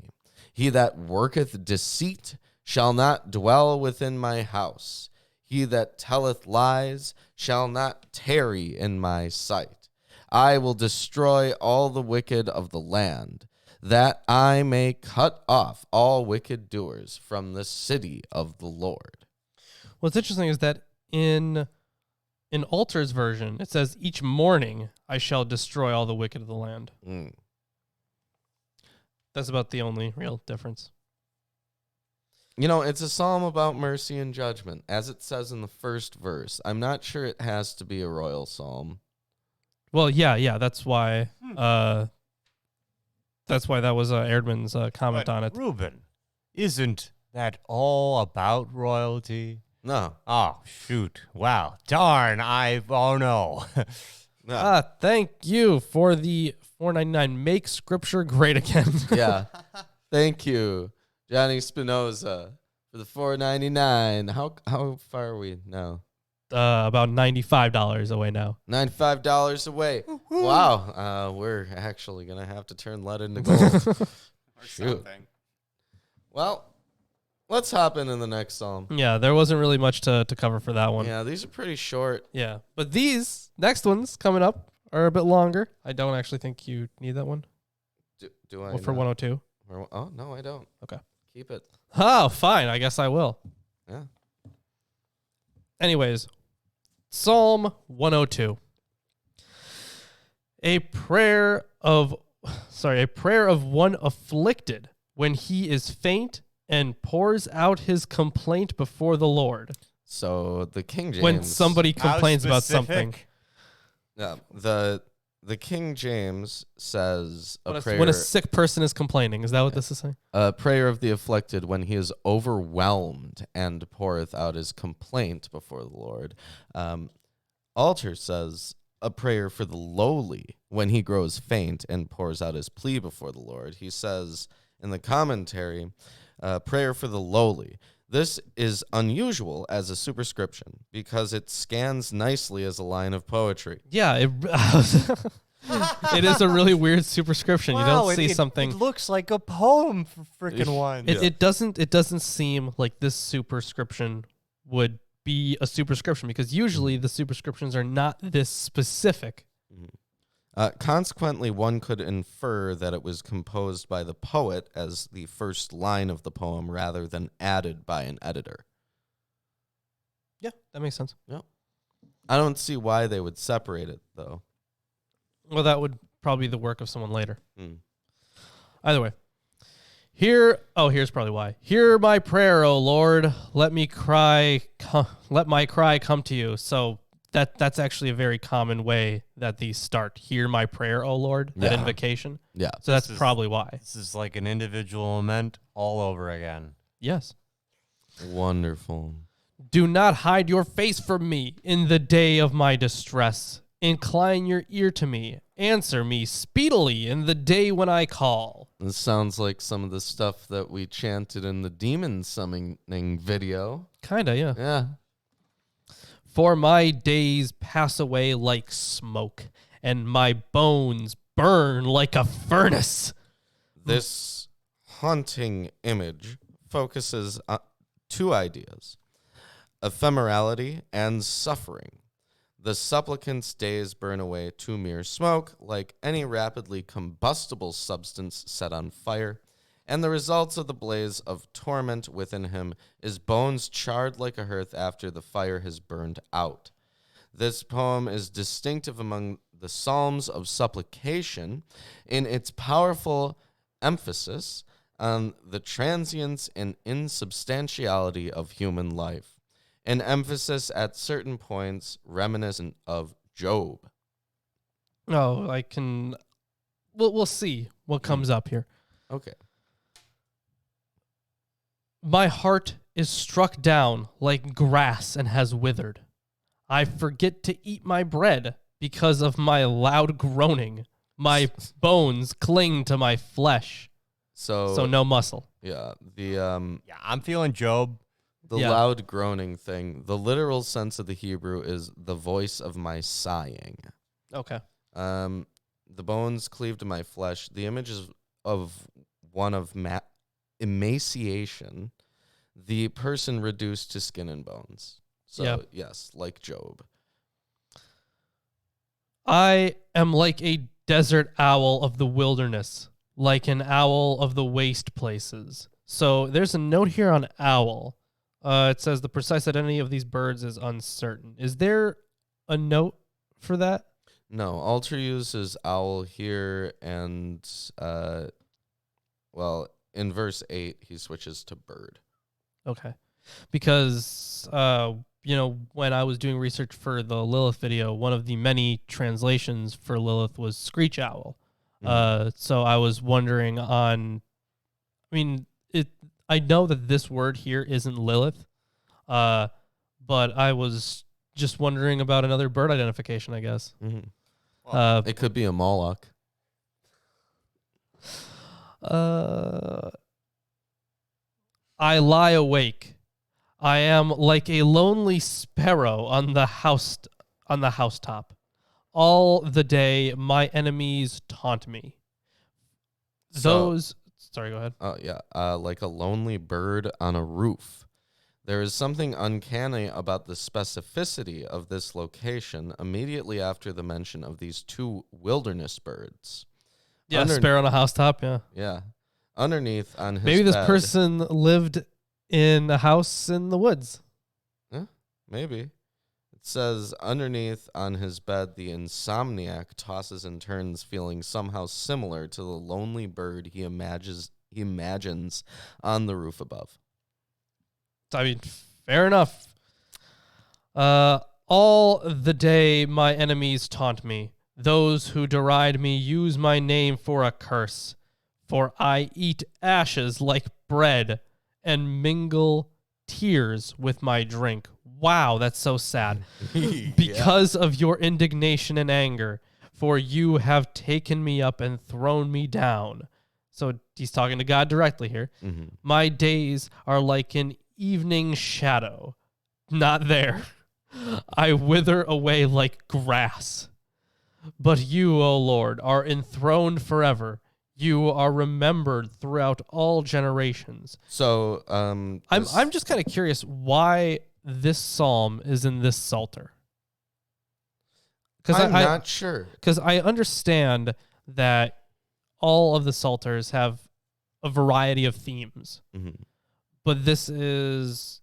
He that worketh deceit shall not dwell within my house. He that telleth lies shall not tarry in my sight. I will destroy all the wicked of the land, that I may cut off all wicked doers from the city of the Lord.
What's interesting is that in Alter's version, it says, each morning I shall destroy all the wicked of the land.
Mm.
That's about the only real difference.
You know, it's a psalm about mercy and judgment, as it says in the first verse. I'm not sure it has to be a royal psalm.
Well, yeah, that's why that was Erdman's comment
But
on it.
Reuben, isn't that all about royalty?
No.
Oh, shoot. Wow. Darn. Oh, no.
No.
Thank you for the $4.99. Make scripture great again.
Yeah. Thank you, Johnny Spinoza, for the $4.99. How far are we now?
About $95 away now.
$95 away. Wow. We're actually gonna have to turn lead into gold. Shoot. Well, let's hop into the next psalm.
Yeah, there wasn't really much to cover for that one.
Yeah, these are pretty short.
Yeah, but these next ones coming up are a bit longer. I don't actually think you need that one.
Do I?
Well, for
not?
102.
Oh no, I don't.
Okay.
Keep it.
Oh, fine. I guess I will.
Yeah.
Anyways, Psalm 102. A prayer of one afflicted when he is faint and pours out his complaint before the Lord.
So the King James.
When somebody
How
complains about something.
specific?
Yeah, the King James says
When a sick person is complaining. Is that what this is saying?
a prayer of the afflicted when he is overwhelmed and poureth out his complaint before the Lord. Alter says a prayer for the lowly when he grows faint and pours out his plea before the Lord. He says in the commentary, prayer for the lowly. This is unusual as a superscription because it scans nicely as a line of poetry.
Yeah, it is a really weird superscription. You
Wow,
don't see
it
something.
It looks like a poem for freaking one.
It doesn't seem like this superscription would be a superscription because usually the superscriptions are not this specific.
Consequently, one could infer that it was composed by the poet as the first line of the poem rather than added by an editor.
Yeah, that makes sense.
Yep. I don't see why they would separate it, though.
Well, that would probably be the work of someone later.
Hmm.
Either way. Here's probably why. Hear my prayer, O Lord. Let my cry come to you. So that's actually a very common way that these start. Hear my prayer, O Lord. That
Yeah.
invocation.
Yeah.
So that's probably why.
This is like an individual lament all over again.
Yes.
Wonderful.
Do not hide your face from me in the day of my distress. Incline your ear to me. Answer me speedily in the day when I call.
This sounds like some of the stuff that we chanted in the demon summoning video.
Kinda, yeah.
Yeah.
For my days pass away like smoke, and my bones burn like a furnace.
This haunting image focuses on two ideas: ephemerality and suffering. The supplicant's days burn away to mere smoke, like any rapidly combustible substance set on fire, and the results of the blaze of torment within him is bones charred like a hearth after the fire has burned out. This poem is distinctive among the Psalms of supplication in its powerful emphasis on the transience and insubstantiality of human life, an emphasis at certain points reminiscent of Job.
Oh, I can. We'll see what comes up here.
Okay.
My heart is struck down like grass and has withered. I forget to eat my bread because of my loud groaning. My bones cling to my flesh. So no muscle.
Yeah,
Yeah, I'm feeling Job.
the
Yeah.
loud groaning thing, the literal sense of the Hebrew is the voice of my sighing.
Okay.
The bones cleave to my flesh. The image is of one of emaciation, the person reduced to skin and bones. So,
Yeah.
yes, like Job.
I am like a desert owl of the wilderness, like an owl of the waste places. So there's a note here on owl. It says the precise identity of these birds is uncertain. Is there a note for that?
No, Alter uses owl here, and, in verse 8, he switches to bird.
Okay. Because, when I was doing research for the Lilith video, one of the many translations for Lilith was screech owl. So I was wondering I know that this word here isn't Lilith, but I was just wondering about another bird identification, I guess.
Mhm.
It
It could be a Moloch.
I lie awake. I am like a lonely sparrow on the housetop. All the day my enemies taunt me. Sorry, go ahead.
Oh, yeah. Like a lonely bird on a roof. There is something uncanny about the specificity of this location immediately after the mention of these two wilderness birds.
Yeah, sparrow on a housetop, yeah.
Yeah. Underneath on his
Maybe this
bed-
person lived in a house in the woods.
Yeah, maybe. It says, underneath on his bed, the insomniac tosses and turns, feeling somehow similar to the lonely bird he imagines on the roof above.
I mean, fair enough. All the day my enemies taunt me. Those who deride me use my name for a curse. For I eat ashes like bread and mingle tears with my drink. Wow, that's so sad. Because of your indignation and anger, for you have taken me up and thrown me down. So he's talking to God directly here.
Mm-hmm.
My days are like an evening shadow. Not there. I wither away like grass. But you, O Lord, are enthroned forever. You are remembered throughout all generations.
So,
I'm just kind of curious why this psalm is in this psalter.
I'm not sure.
Because I understand that all of the psalters have a variety of themes,
Mm-hmm.
but this is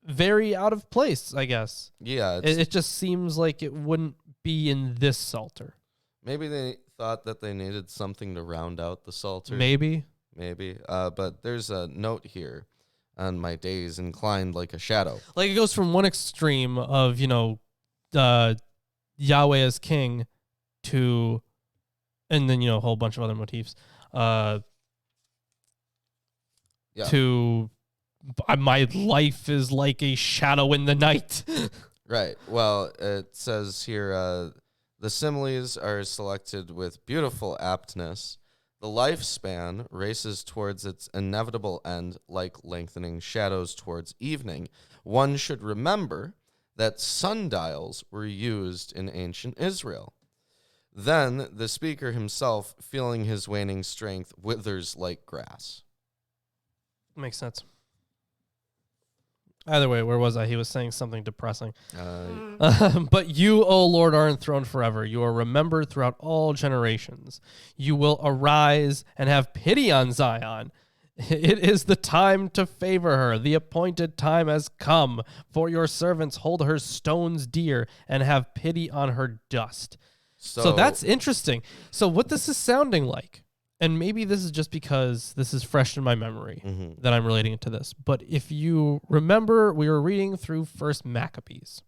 very out of place, I guess.
Yeah,
It just seems like it wouldn't be in this Psalter.
maybe they thought that they needed something to round out the Psalter.
Maybe.
But there's a note here. On my days inclined like a shadow.
Like it goes from one extreme of, Yahweh as king to, and then, a whole bunch of other motifs, to my life is like a shadow in the night.
Right. Well, it says here, the similes are selected with beautiful aptness. The lifespan races towards its inevitable end like lengthening shadows towards evening. One should remember that sundials were used in ancient Israel. Then the speaker himself, feeling his waning strength, withers like grass.
Makes sense. Either way, where was I? He was saying something depressing. But you, O Lord, are enthroned forever. You are remembered throughout all generations. You will arise and have pity on Zion. It is the time to favor her. The appointed time has come. For your servants hold her stones dear and have pity on her dust. So that's interesting. So what this is sounding like, and maybe this is just because this is fresh in my memory that I'm relating it to this. But if you remember, we were reading through First Maccabees,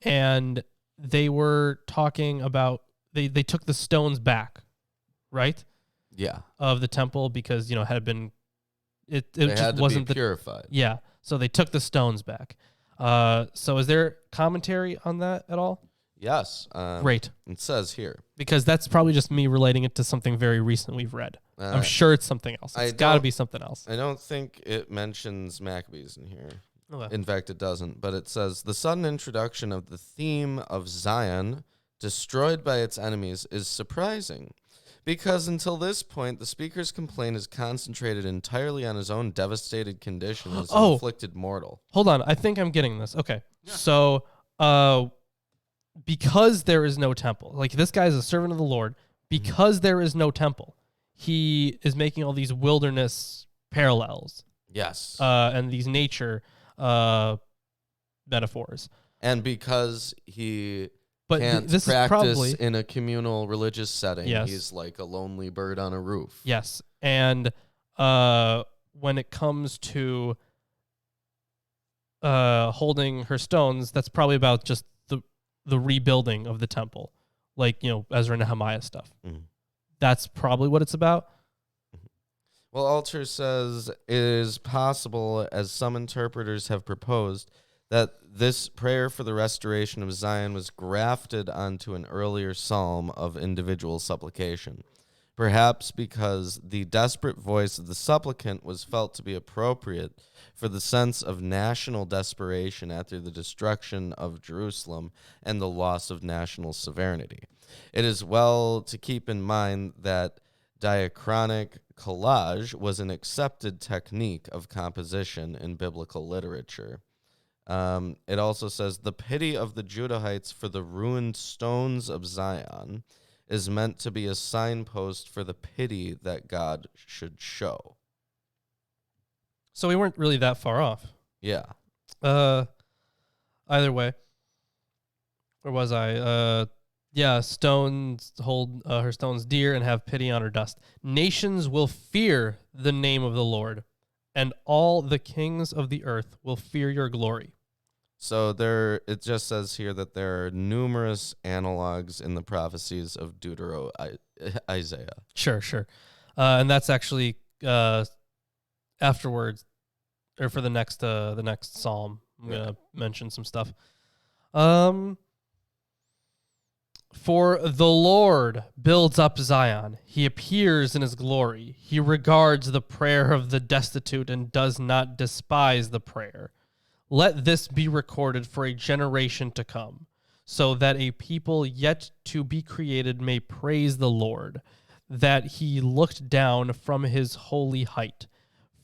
and they were talking about they took the stones back, right?
Yeah.
Of the temple because had been it
They
just
had to
wasn't
be purified.
yeah. So they took the stones back. So is there commentary on that at all?
Yes.
Great.
It says here.
Because that's probably just me relating it to something very recent we've read. I'm sure it's something else. It's got to be something else.
I don't think it mentions Maccabees in here.
Okay.
In fact, it doesn't. But it says, the sudden introduction of the theme of Zion, destroyed by its enemies, is surprising. Because until this point, the speaker's complaint is concentrated entirely on his own devastated condition as an afflicted mortal.
Hold on. I think I'm getting this. Okay. Yeah. So, because there is no temple, like this guy is a servant of the Lord, because there is no temple, he is making all these wilderness parallels.
Yes.
And these nature metaphors.
And because he
But
can't
this
practice
is probably
in a communal religious setting,
Yes.
he's like a lonely bird on a roof.
yes, and when it comes to holding her stones, that's probably about just the rebuilding of the temple, like Ezra and Nehemiah stuff. That's probably what it's about.
Well, Alter says it is possible, as some interpreters have proposed, that this prayer for the restoration of Zion was grafted onto an earlier psalm of individual supplication, perhaps because the desperate voice of the supplicant was felt to be appropriate for the sense of national desperation after the destruction of Jerusalem and the loss of national sovereignty. It is well to keep in mind that diachronic collage was an accepted technique of composition in biblical literature. It also says, the pity of the Judahites for the ruined stones of Zion is meant to be a signpost for the pity that God should show.
So we weren't really that far off.
Yeah.
Either way, where was I? Stones hold her stones dear and have pity on her dust. Nations will fear the name of the Lord, and all the kings of the earth will fear your glory.
So it just says here that there are numerous analogs in the prophecies of Isaiah.
Sure. And that's actually afterwards, or for the next psalm. I'm gonna mention some stuff. For the Lord builds up Zion. He appears in his glory. He regards the prayer of the destitute and does not despise the prayer. Let this be recorded for a generation to come, so that a people yet to be created may praise the Lord, that he looked down from his holy height.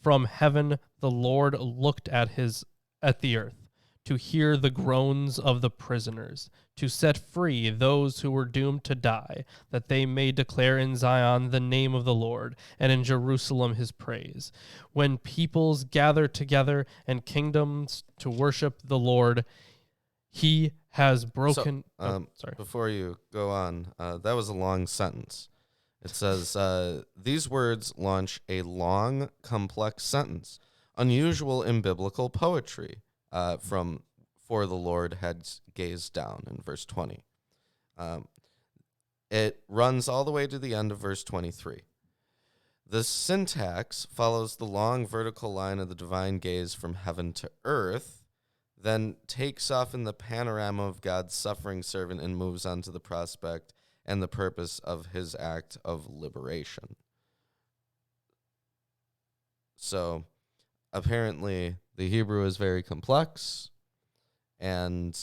From heaven the Lord looked at the earth to hear the groans of the prisoners, to set free those who were doomed to die, that they may declare in Zion the name of the Lord, and in Jerusalem his praise. When peoples gather together and kingdoms to worship the Lord, he has broken... sorry.
Before you go on, that was a long sentence. It says, these words launch a long, complex sentence, unusual in biblical poetry, from "For the Lord had gazed down" in verse 20. It runs all the way to the end of verse 23. The syntax follows the long vertical line of the divine gaze from heaven to earth, then takes off in the panorama of God's suffering servant and moves on to the prospect and the purpose of his act of liberation. So apparently the Hebrew is very complex, and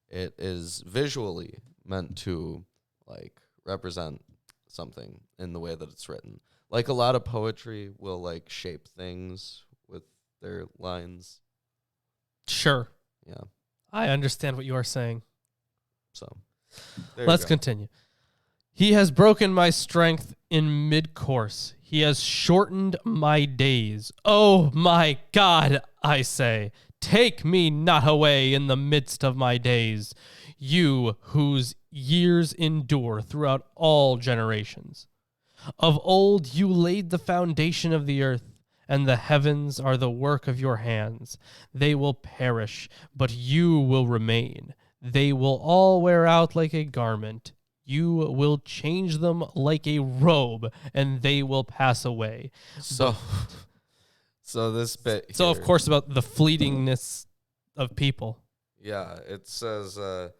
it is visually meant to like represent something in the way that it's written. Like a lot of poetry will like shape things with their lines.
Sure.
Yeah.
I understand what you are saying.
So
let's continue. He has broken my strength in mid-course. He has shortened my days. Oh my God, I say, take me not away in the midst of my days, you whose years endure throughout all generations. Of old you laid the foundation of the earth, and the heavens are the work of your hands. They will perish, but you will remain. They will all wear out like a garment. You will change them like a robe, and they will pass away.
So this bit
So,
here,
of course, about the fleetingness of people.
yeah, it says the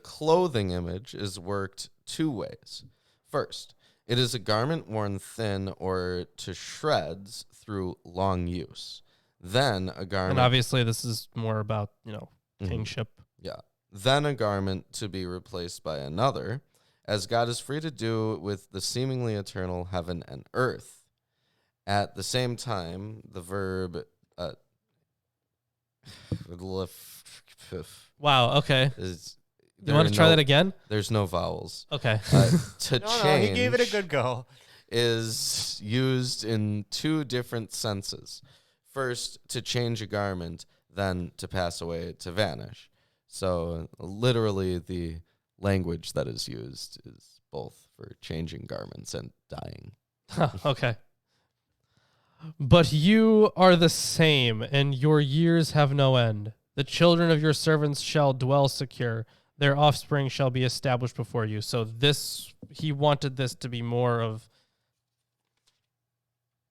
clothing image is worked two ways. First, it is a garment worn thin or to shreds through long use. Then a garment...
And obviously this is more about,
Mhm.
kingship.
Yeah. Then a garment to be replaced by another, as God is free to do with the seemingly eternal heaven and earth. At the same time, the verb...
Wow, okay.
is...
You want to try that again?
There's no vowels.
Okay.
To
No,
change...
he gave it a good go.
...is used in two different senses. First, to change a garment, then to pass away, to vanish. So literally the language that is used is both for changing garments and dying.
Okay. But you are the same, and your years have no end. The children of your servants shall dwell secure. Their offspring shall be established before you. So he wanted this to be more of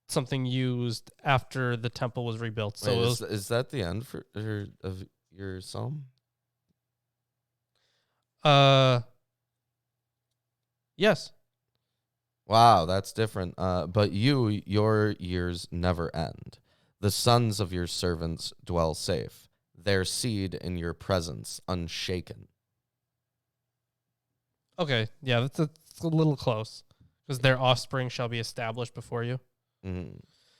something used after the temple was rebuilt. So
Wait, is that the end of your psalm?
Yes.
Wow, that's different. But your years never end. The sons of your servants dwell safe. Their seed in your presence unshaken.
Okay. Yeah, that's a little close. Because their offspring shall be established before you.
Mm-hmm.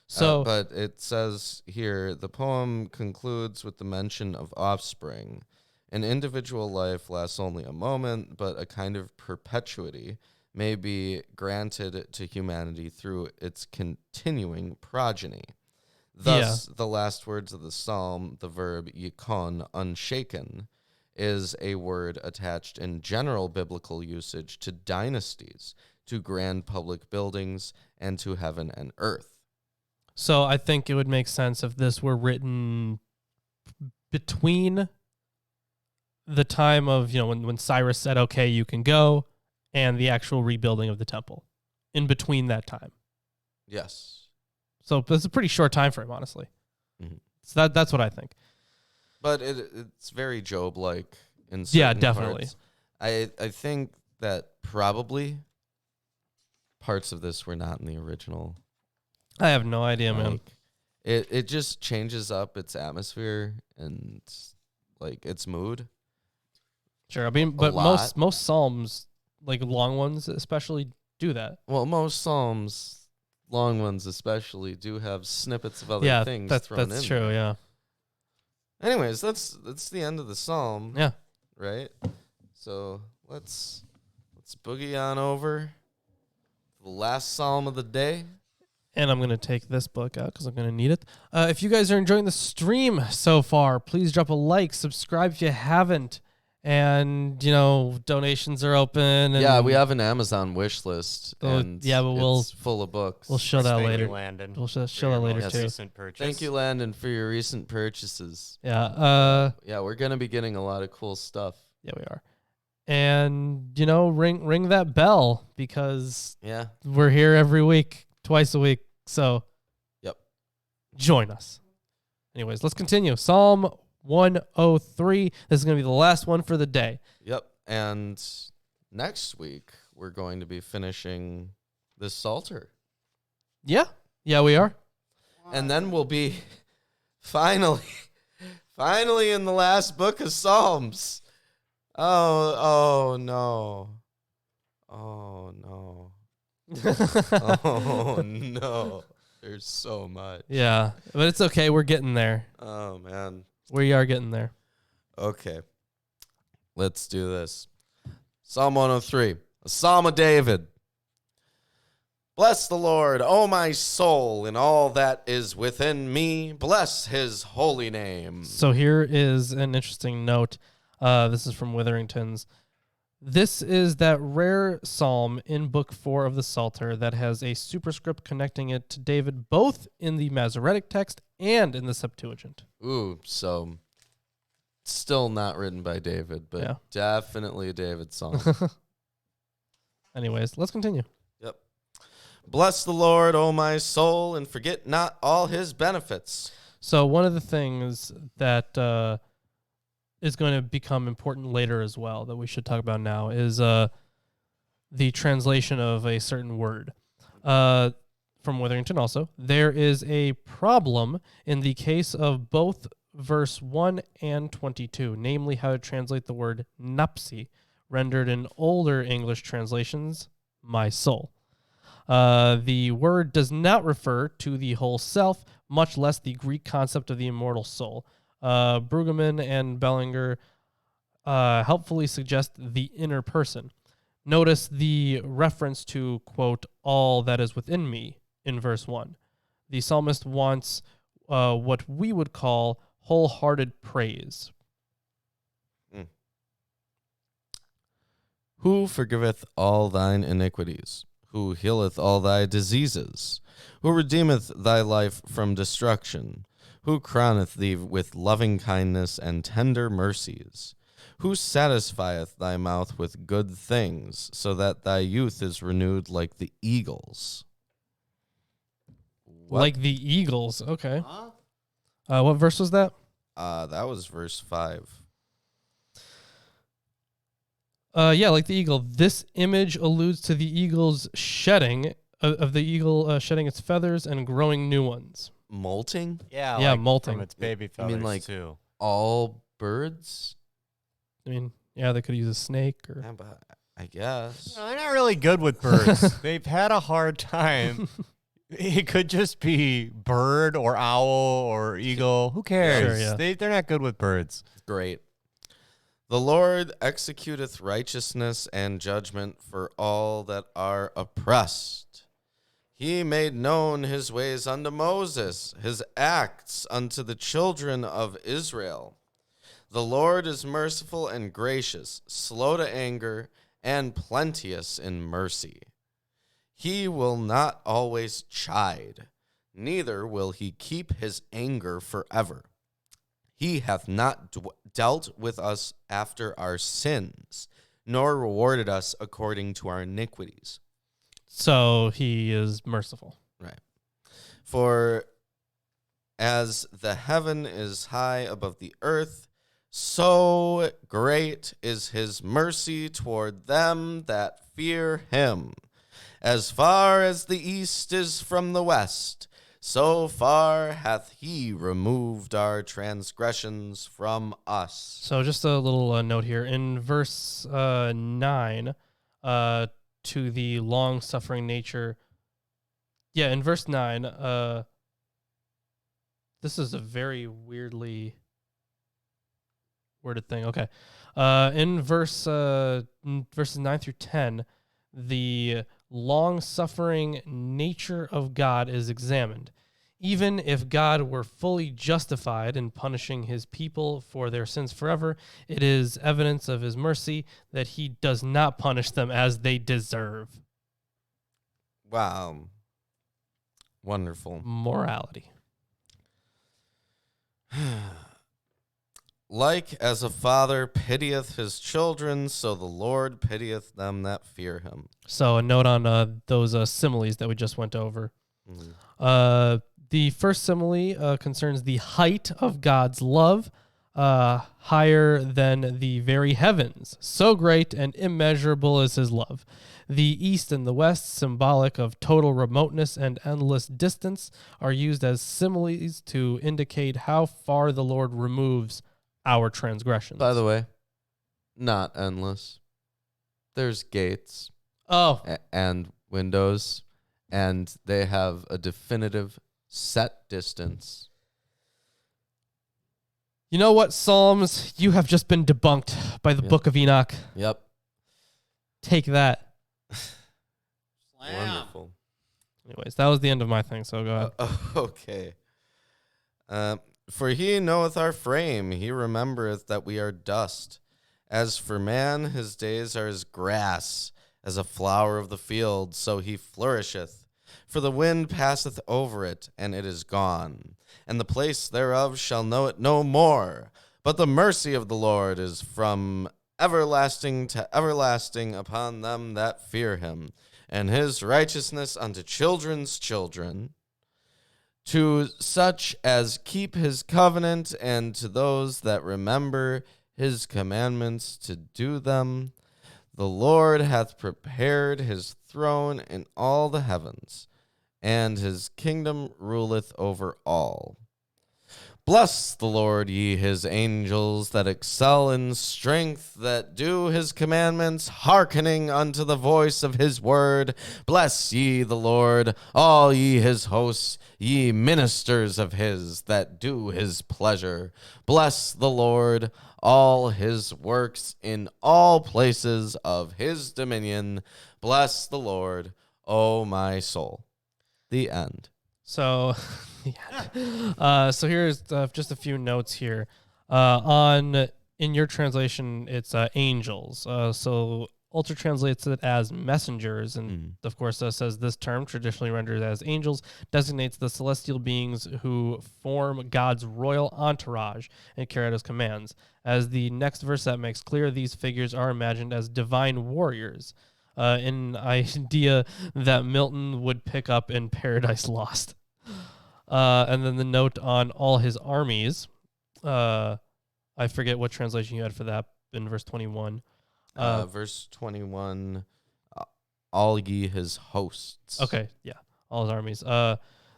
So,
but it says here, the poem concludes with the mention of offspring. An individual life lasts only a moment, but a kind of perpetuity may be granted to humanity through its continuing progeny. Thus, the last words of the psalm, the verb yikon, unshaken, is a word attached in general biblical usage to dynasties, to grand public buildings, and to heaven and earth.
So I think it would make sense if this were written between the time of, when Cyrus said, okay, you can go, and the actual rebuilding of the temple. In between that time.
Yes.
So it's a pretty short time frame, honestly.
Mm-hmm.
So that's what I think.
But it's very Job-like in certain
Yeah, definitely.
parts. I think that probably parts of this were not in the original.
I have no idea, man.
It just changes up its atmosphere and like its mood.
Sure, I mean, but most psalms, like long ones especially, do that.
Well, most psalms, long ones especially, do have snippets of other things thrown in.
That's true, yeah.
Anyways, that's the end of the psalm.
Yeah.
Right? So let's boogie on over to the last psalm of the day.
And I'm going to take this book out because I'm going to need it. If you guys are enjoying the stream so far, please drop a like, subscribe if you haven't. And, donations are open. And
Yeah, we have an Amazon wish list. And
yeah, but
it's full of books.
We'll show that
Thank
later.
you, Landon.
We'll show
for your
that later,
most
too.
recent purchase.
Thank you, Landon, for your recent purchases.
Yeah.
Yeah, we're going to be getting a lot of cool stuff.
Yeah, we are. And, ring that bell because
Yeah.
we're here every week, twice a week. So,
Yep.
Join us. Anyways, let's continue. Psalm 103. This is going to be the last one for the day.
Yep. And next week, we're going to be finishing this Psalter.
Yeah. Yeah, we are.
And then we'll be finally in the last book of Psalms. Oh no. Oh no. Oh no. There's so much.
Yeah, but it's okay. We're getting there.
Oh man.
We are getting there.
Okay. Let's do this. Psalm 103, a psalm of David. Bless the Lord, O my soul, and all that is within me. Bless his holy name.
So here is an interesting note. This is from Witherington's. This is that rare psalm in Book 4 of the Psalter that has a superscript connecting it to David both in the Masoretic text and in the Septuagint.
Ooh, so still not written by David, but
Yeah.
definitely a David song.
Anyways, let's continue.
Yep. Bless the Lord, O my soul, and forget not all his benefits.
So one of the things that is going to become important later as well that we should talk about now is the translation of a certain word. From Witherington also, there is a problem in the case of both verse 1 and 22, namely how to translate the word nupsi, rendered in older English translations, my soul. The word does not refer to the whole self, much less the Greek concept of the immortal soul. Brueggemann and Bellinger helpfully suggest the inner person. Notice the reference to, quote, all that is within me in verse 1. The psalmist wants what we would call wholehearted praise.
Who forgiveth all thine iniquities? Who healeth all thy diseases? Who redeemeth thy life from destruction? Who crowneth thee with loving kindness and tender mercies? Who satisfieth thy mouth with good things, so that thy youth is renewed like the eagles? What?
Like the eagles. Okay. What verse was that?
That was verse 5.
Yeah, like the eagle. This image alludes to the eagle's shedding, of the eagle shedding its feathers and growing new ones.
Molting?
Yeah,
Yeah,
like
molting.
from its baby
You
feathers
mean like
too.
all birds?
I mean, yeah, they could use a snake or...
Yeah, but I guess.
No, they're not really good with birds. They've had a hard time. It could just be bird or owl or eagle. Who cares?
Sure, yeah.
They're not good with birds.
Great. The Lord executeth righteousness and judgment for all that are oppressed. He made known his ways unto Moses, his acts unto the children of Israel. The Lord is merciful and gracious, slow to anger, and plenteous in mercy. He will not always chide, neither will he keep his anger forever. He hath not dealt with us after our sins, nor rewarded us according to our iniquities.
So he is merciful.
Right. For as the heaven is high above the earth, so great is his mercy toward them that fear him. As far as the east is from the west, so far hath he removed our transgressions from us.
So just a little note here. In verse 9, to the long-suffering nature... Yeah, in verse 9, this is a very weirdly worded thing. Okay. In verses 9 through 10, the long-suffering nature of God is examined. Even if God were fully justified in punishing his people for their sins forever, it is evidence of his mercy that he does not punish them as they deserve.
Wow. Wonderful.
Morality.
Like as a father pitieth his children, so the Lord pitieth them that fear him.
So a note on those similes that we just went over. The first simile concerns the height of God's love, higher than the very heavens. So great and immeasurable is his love. The east and the west, symbolic of total remoteness and endless distance, are used as similes to indicate how far the Lord removes our transgressions.
By the way, not endless. There's gates and windows, and they have a definitive set distance.
You know what, Psalms? You have just been debunked by the Book of Enoch.
Yep.
Take that.
Wonderful.
Anyways, that was the end of my thing, so go ahead.
Okay. For he knoweth our frame, he remembereth that we are dust. As for man, his days are as grass, as a flower of the field, so he flourisheth. For the wind passeth over it, and it is gone, and the place thereof shall know it no more. But the mercy of the Lord is from everlasting to everlasting upon them that fear him, and his righteousness unto children's children, to such as keep his covenant, and to those that remember his commandments to do them. The Lord hath prepared his throne in all the heavens, and his kingdom ruleth over all. Bless the Lord, ye his angels, that excel in strength, that do his commandments, hearkening unto the voice of his word. Bless ye the Lord, all ye his hosts, ye ministers of his, that do his pleasure. Bless the Lord, all his works in all places of his dominion. Bless the Lord, O my soul. The end.
So, so here's just a few notes here. In your translation, it's angels. So Ultra translates it as messengers, and of course says this term, traditionally rendered as angels, designates the celestial beings who form God's royal entourage and carry out his commands. As the next verse that makes clear, these figures are imagined as divine warriors. An idea that Milton would pick up in Paradise Lost. And then the note on all his armies. I forget what translation you had for that in verse 21.
Verse 21, all ye his hosts.
Okay, yeah, all his armies.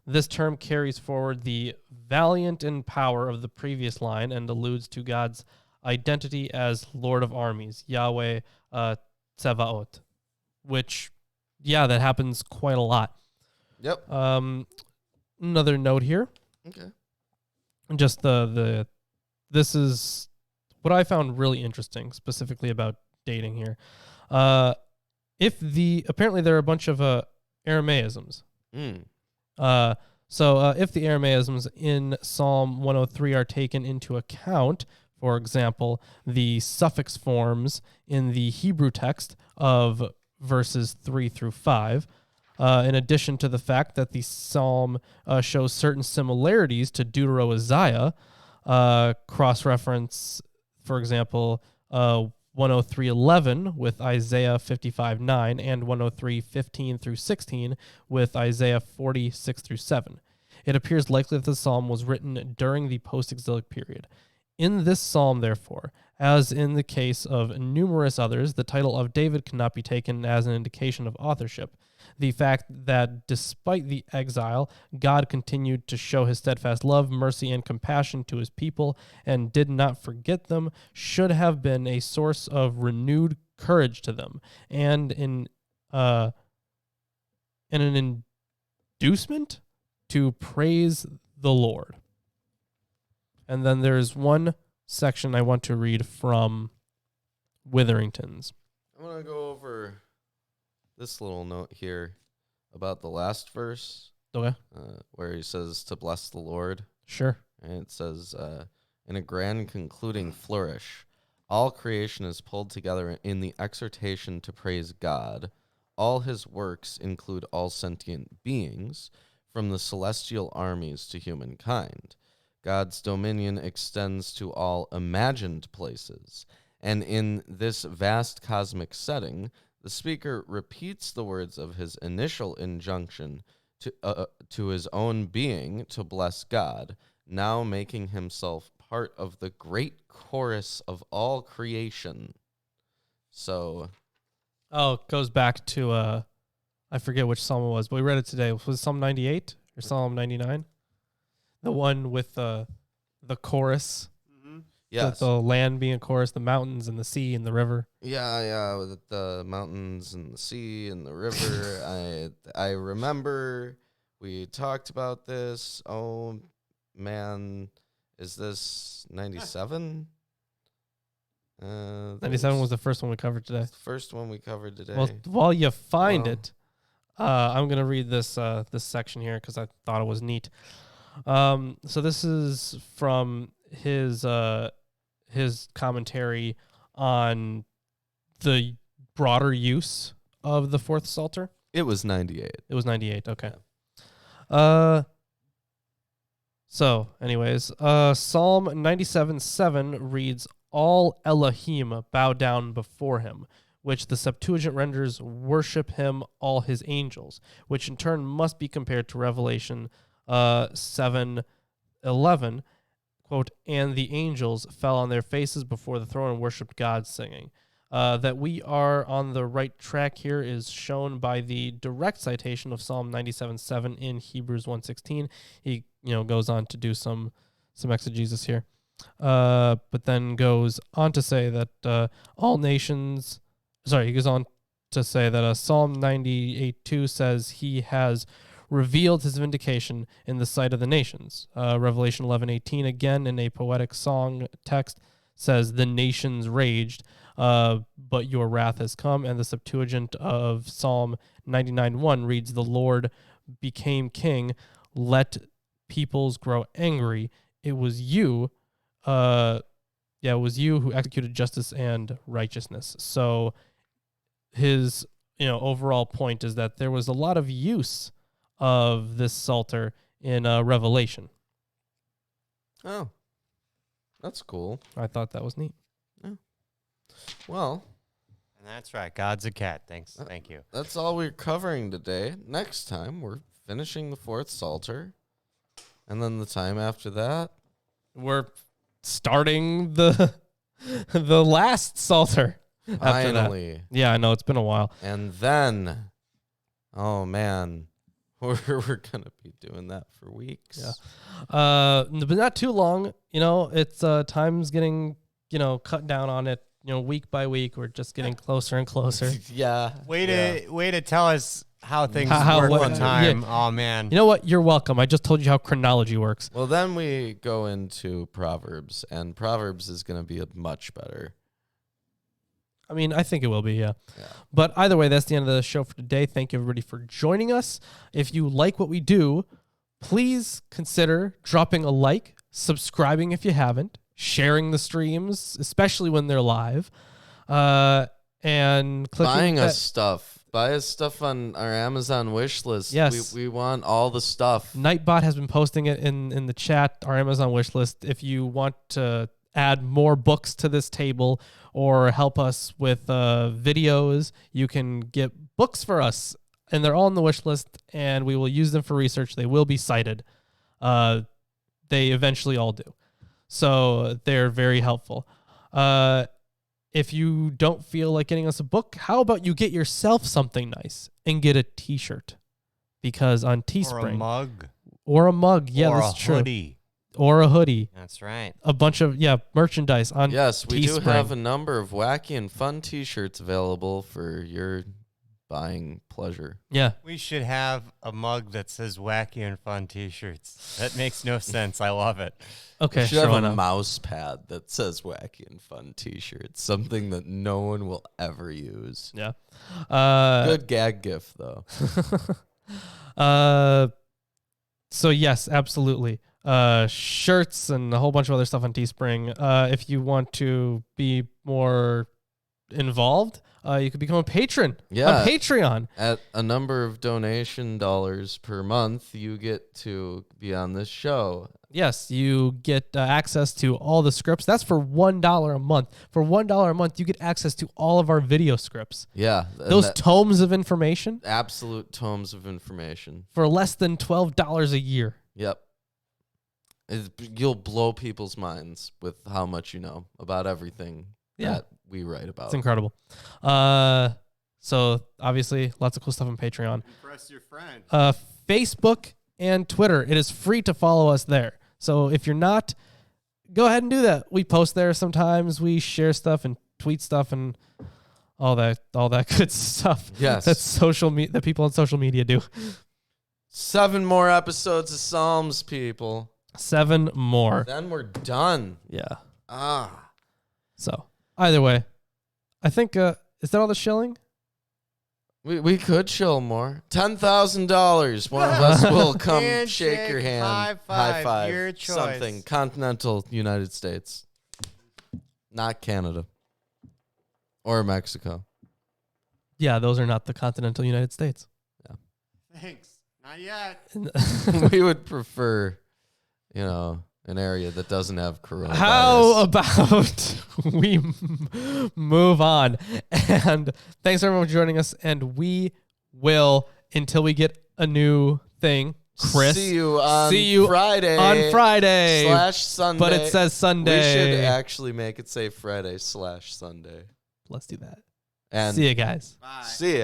This term carries forward the valiant in power of the previous line and alludes to God's identity as Lord of armies, Yahweh Tsevaot, which, yeah, that happens quite a lot.
Yep.
Another note here.
Okay.
Just this is what I found really interesting, specifically about dating here. Apparently there are a bunch of Aramaisms. So if the Aramaisms in Psalm 103 are taken into account, for example, the suffix forms in the Hebrew text of verses 3 through 5, in addition to the fact that the psalm shows certain similarities to Deutero-Isaiah, cross-reference, for example, 103:11 with Isaiah 55:9 and 103:15 through 16 with Isaiah 46 through 7. It appears likely that the psalm was written during the post-exilic period. In this psalm, therefore, as in the case of numerous others, the title of David cannot be taken as an indication of authorship. The fact that despite the exile, God continued to show his steadfast love, mercy, and compassion to his people and did not forget them should have been a source of renewed courage to them and an inducement to praise the Lord. And then there's one section I want to read from Witherington's.
I'm going to go over this little note here about the last verse
Okay.
where he says to bless the Lord.
Sure.
And it says, in a grand concluding flourish, all creation is pulled together in the exhortation to praise God. All his works include all sentient beings, from the celestial armies to humankind. God's dominion extends to all imagined places. And in this vast cosmic setting, the speaker repeats the words of his initial injunction to his own being to bless God, now making himself part of the great chorus of all creation. So,
Oh, it goes back to I forget which psalm it was, but we read it today. Was it Psalm 98 or Psalm 99? The one with the chorus.
yes.
The land being a chorus, the mountains and the sea and the river.
Yeah, with the mountains and the sea and the river. I remember we talked about this. Oh, man, is this 97?
97 was the first one we covered today.
the first one we covered today.
Well, while you find
Well.
it, I'm going to read this this section here because I thought it was neat. So this is from his commentary on the broader use of the fourth Psalter.
It was 98.
It was 98. Okay. So, anyways, Psalm 97:7 reads, "All Elohim bow down before him," which the Septuagint renders, "worship him, all his angels," which in turn must be compared to Revelation 7:11, quote, "And the angels fell on their faces before the throne and worshipped God, singing." That we are on the right track here is shown by the direct citation of Psalm 97:7 in Hebrews 1:16. He, goes on to do some exegesis here, but then goes on to say that all nations. Sorry, he goes on to say that Psalm 98:2 says he has revealed his vindication in the sight of the nations. Revelation 11:18 again in a poetic song text says the nations raged, but your wrath has come. And the Septuagint of Psalm 99:1 reads, "The Lord became king, let peoples grow angry. It was you, it was you who executed justice and righteousness." So his, overall point is that there was a lot of use of this Psalter in Revelation.
Oh, that's cool.
I thought that was neat.
Well,
And that's right. God's a cat. Thanks. Thank you.
that's all we're covering today. Next time, we're finishing the fourth Psalter. And then the time after that,
We're starting the the last Psalter. After that.
finally.
Yeah, I know it's been a while.
And then, oh man, we're going to be doing that for weeks.
Yeah. But not too long. It's time's getting, cut down on it. Week by week, we're just getting closer and closer.
Yeah.
Way
yeah.
to tell us how things
How-
work
what-
one time.
yeah.
Oh man.
You know what? You're welcome. I just told you how chronology works.
Well, then we go into Proverbs, and Proverbs is going to be much better.
I mean, I think it will be, yeah.
Yeah.
But either way, that's the end of the show for today. Thank you, everybody, for joining us. If you like what we do, please consider dropping a like, subscribing if you haven't, sharing the streams, especially when they're live, and clicking
Buying
that.
us stuff. Buy us stuff on our Amazon wish list.
Yes.
We want all the stuff.
Nightbot has been posting it in the chat, our Amazon wish list. If you want to add more books to this table or help us with videos, you can get books for us. And they're all on the wish list, and we will use them for research. They will be cited. They eventually all do. So they're very helpful. If you don't feel like getting us a book, how about you get yourself something nice and get a t-shirt? Because on
Or a
Teespring
mug.
or a mug, yeah,
or
that's
a
true.
hoodie.
Or a hoodie,
That's right.
a bunch of merchandise on
Yes, we do
Teespring.
have a number of wacky and fun t-shirts available for your buying pleasure.
Yeah.
We should have a mug that says wacky and fun t-shirts. That makes no sense. I love it.
Okay.
We should
Sure, why
have a
not?
mouse pad that says wacky and fun t-shirts. Something that no one will ever use.
Yeah.
Good gag gift, though.
So yes, absolutely. Shirts and a whole bunch of other stuff on Teespring. If you want to be more involved, you could become a patron on Patreon.
At a number of donation dollars per month, you get to be on this show.
Yes, you get access to all the scripts. That's for $1 a month. For $1 a month, you get access to all of our video scripts.
Yeah.
Those tomes of information
absolute tomes of information.
for less than $12 a year.
Yep. You'll blow people's minds with how much you know about everything that we write about.
It's incredible. So obviously, lots of cool stuff on Patreon.
Impress your friend.
Facebook and Twitter. It is free to follow us there. So if you're not, go ahead and do that. We post there sometimes. We share stuff and tweet stuff and all that good stuff.
Yes.
That's that people on social media do.
7 more episodes of Psalms, people.
7 more.
Then we're done.
Yeah.
Ah.
So either way, I think, is that all the shilling?
We could chill more. $10,000. One of us will come
Handshake,
shake your hand.
high five,
five.
your choice.
Something. Continental United States. Not Canada. Or Mexico.
Yeah, those are not the continental United States.
Thanks. Not yet.
We would prefer, an area that doesn't have coronavirus.
How about we move on? And thanks everyone for joining us. And we will, until we get a new thing, Chris.
See you on Friday.
On Friday.
/Sunday.
But it says Sunday.
We should actually make it say Friday /Sunday.
Let's do that.
And
see you guys.
Bye.
See ya.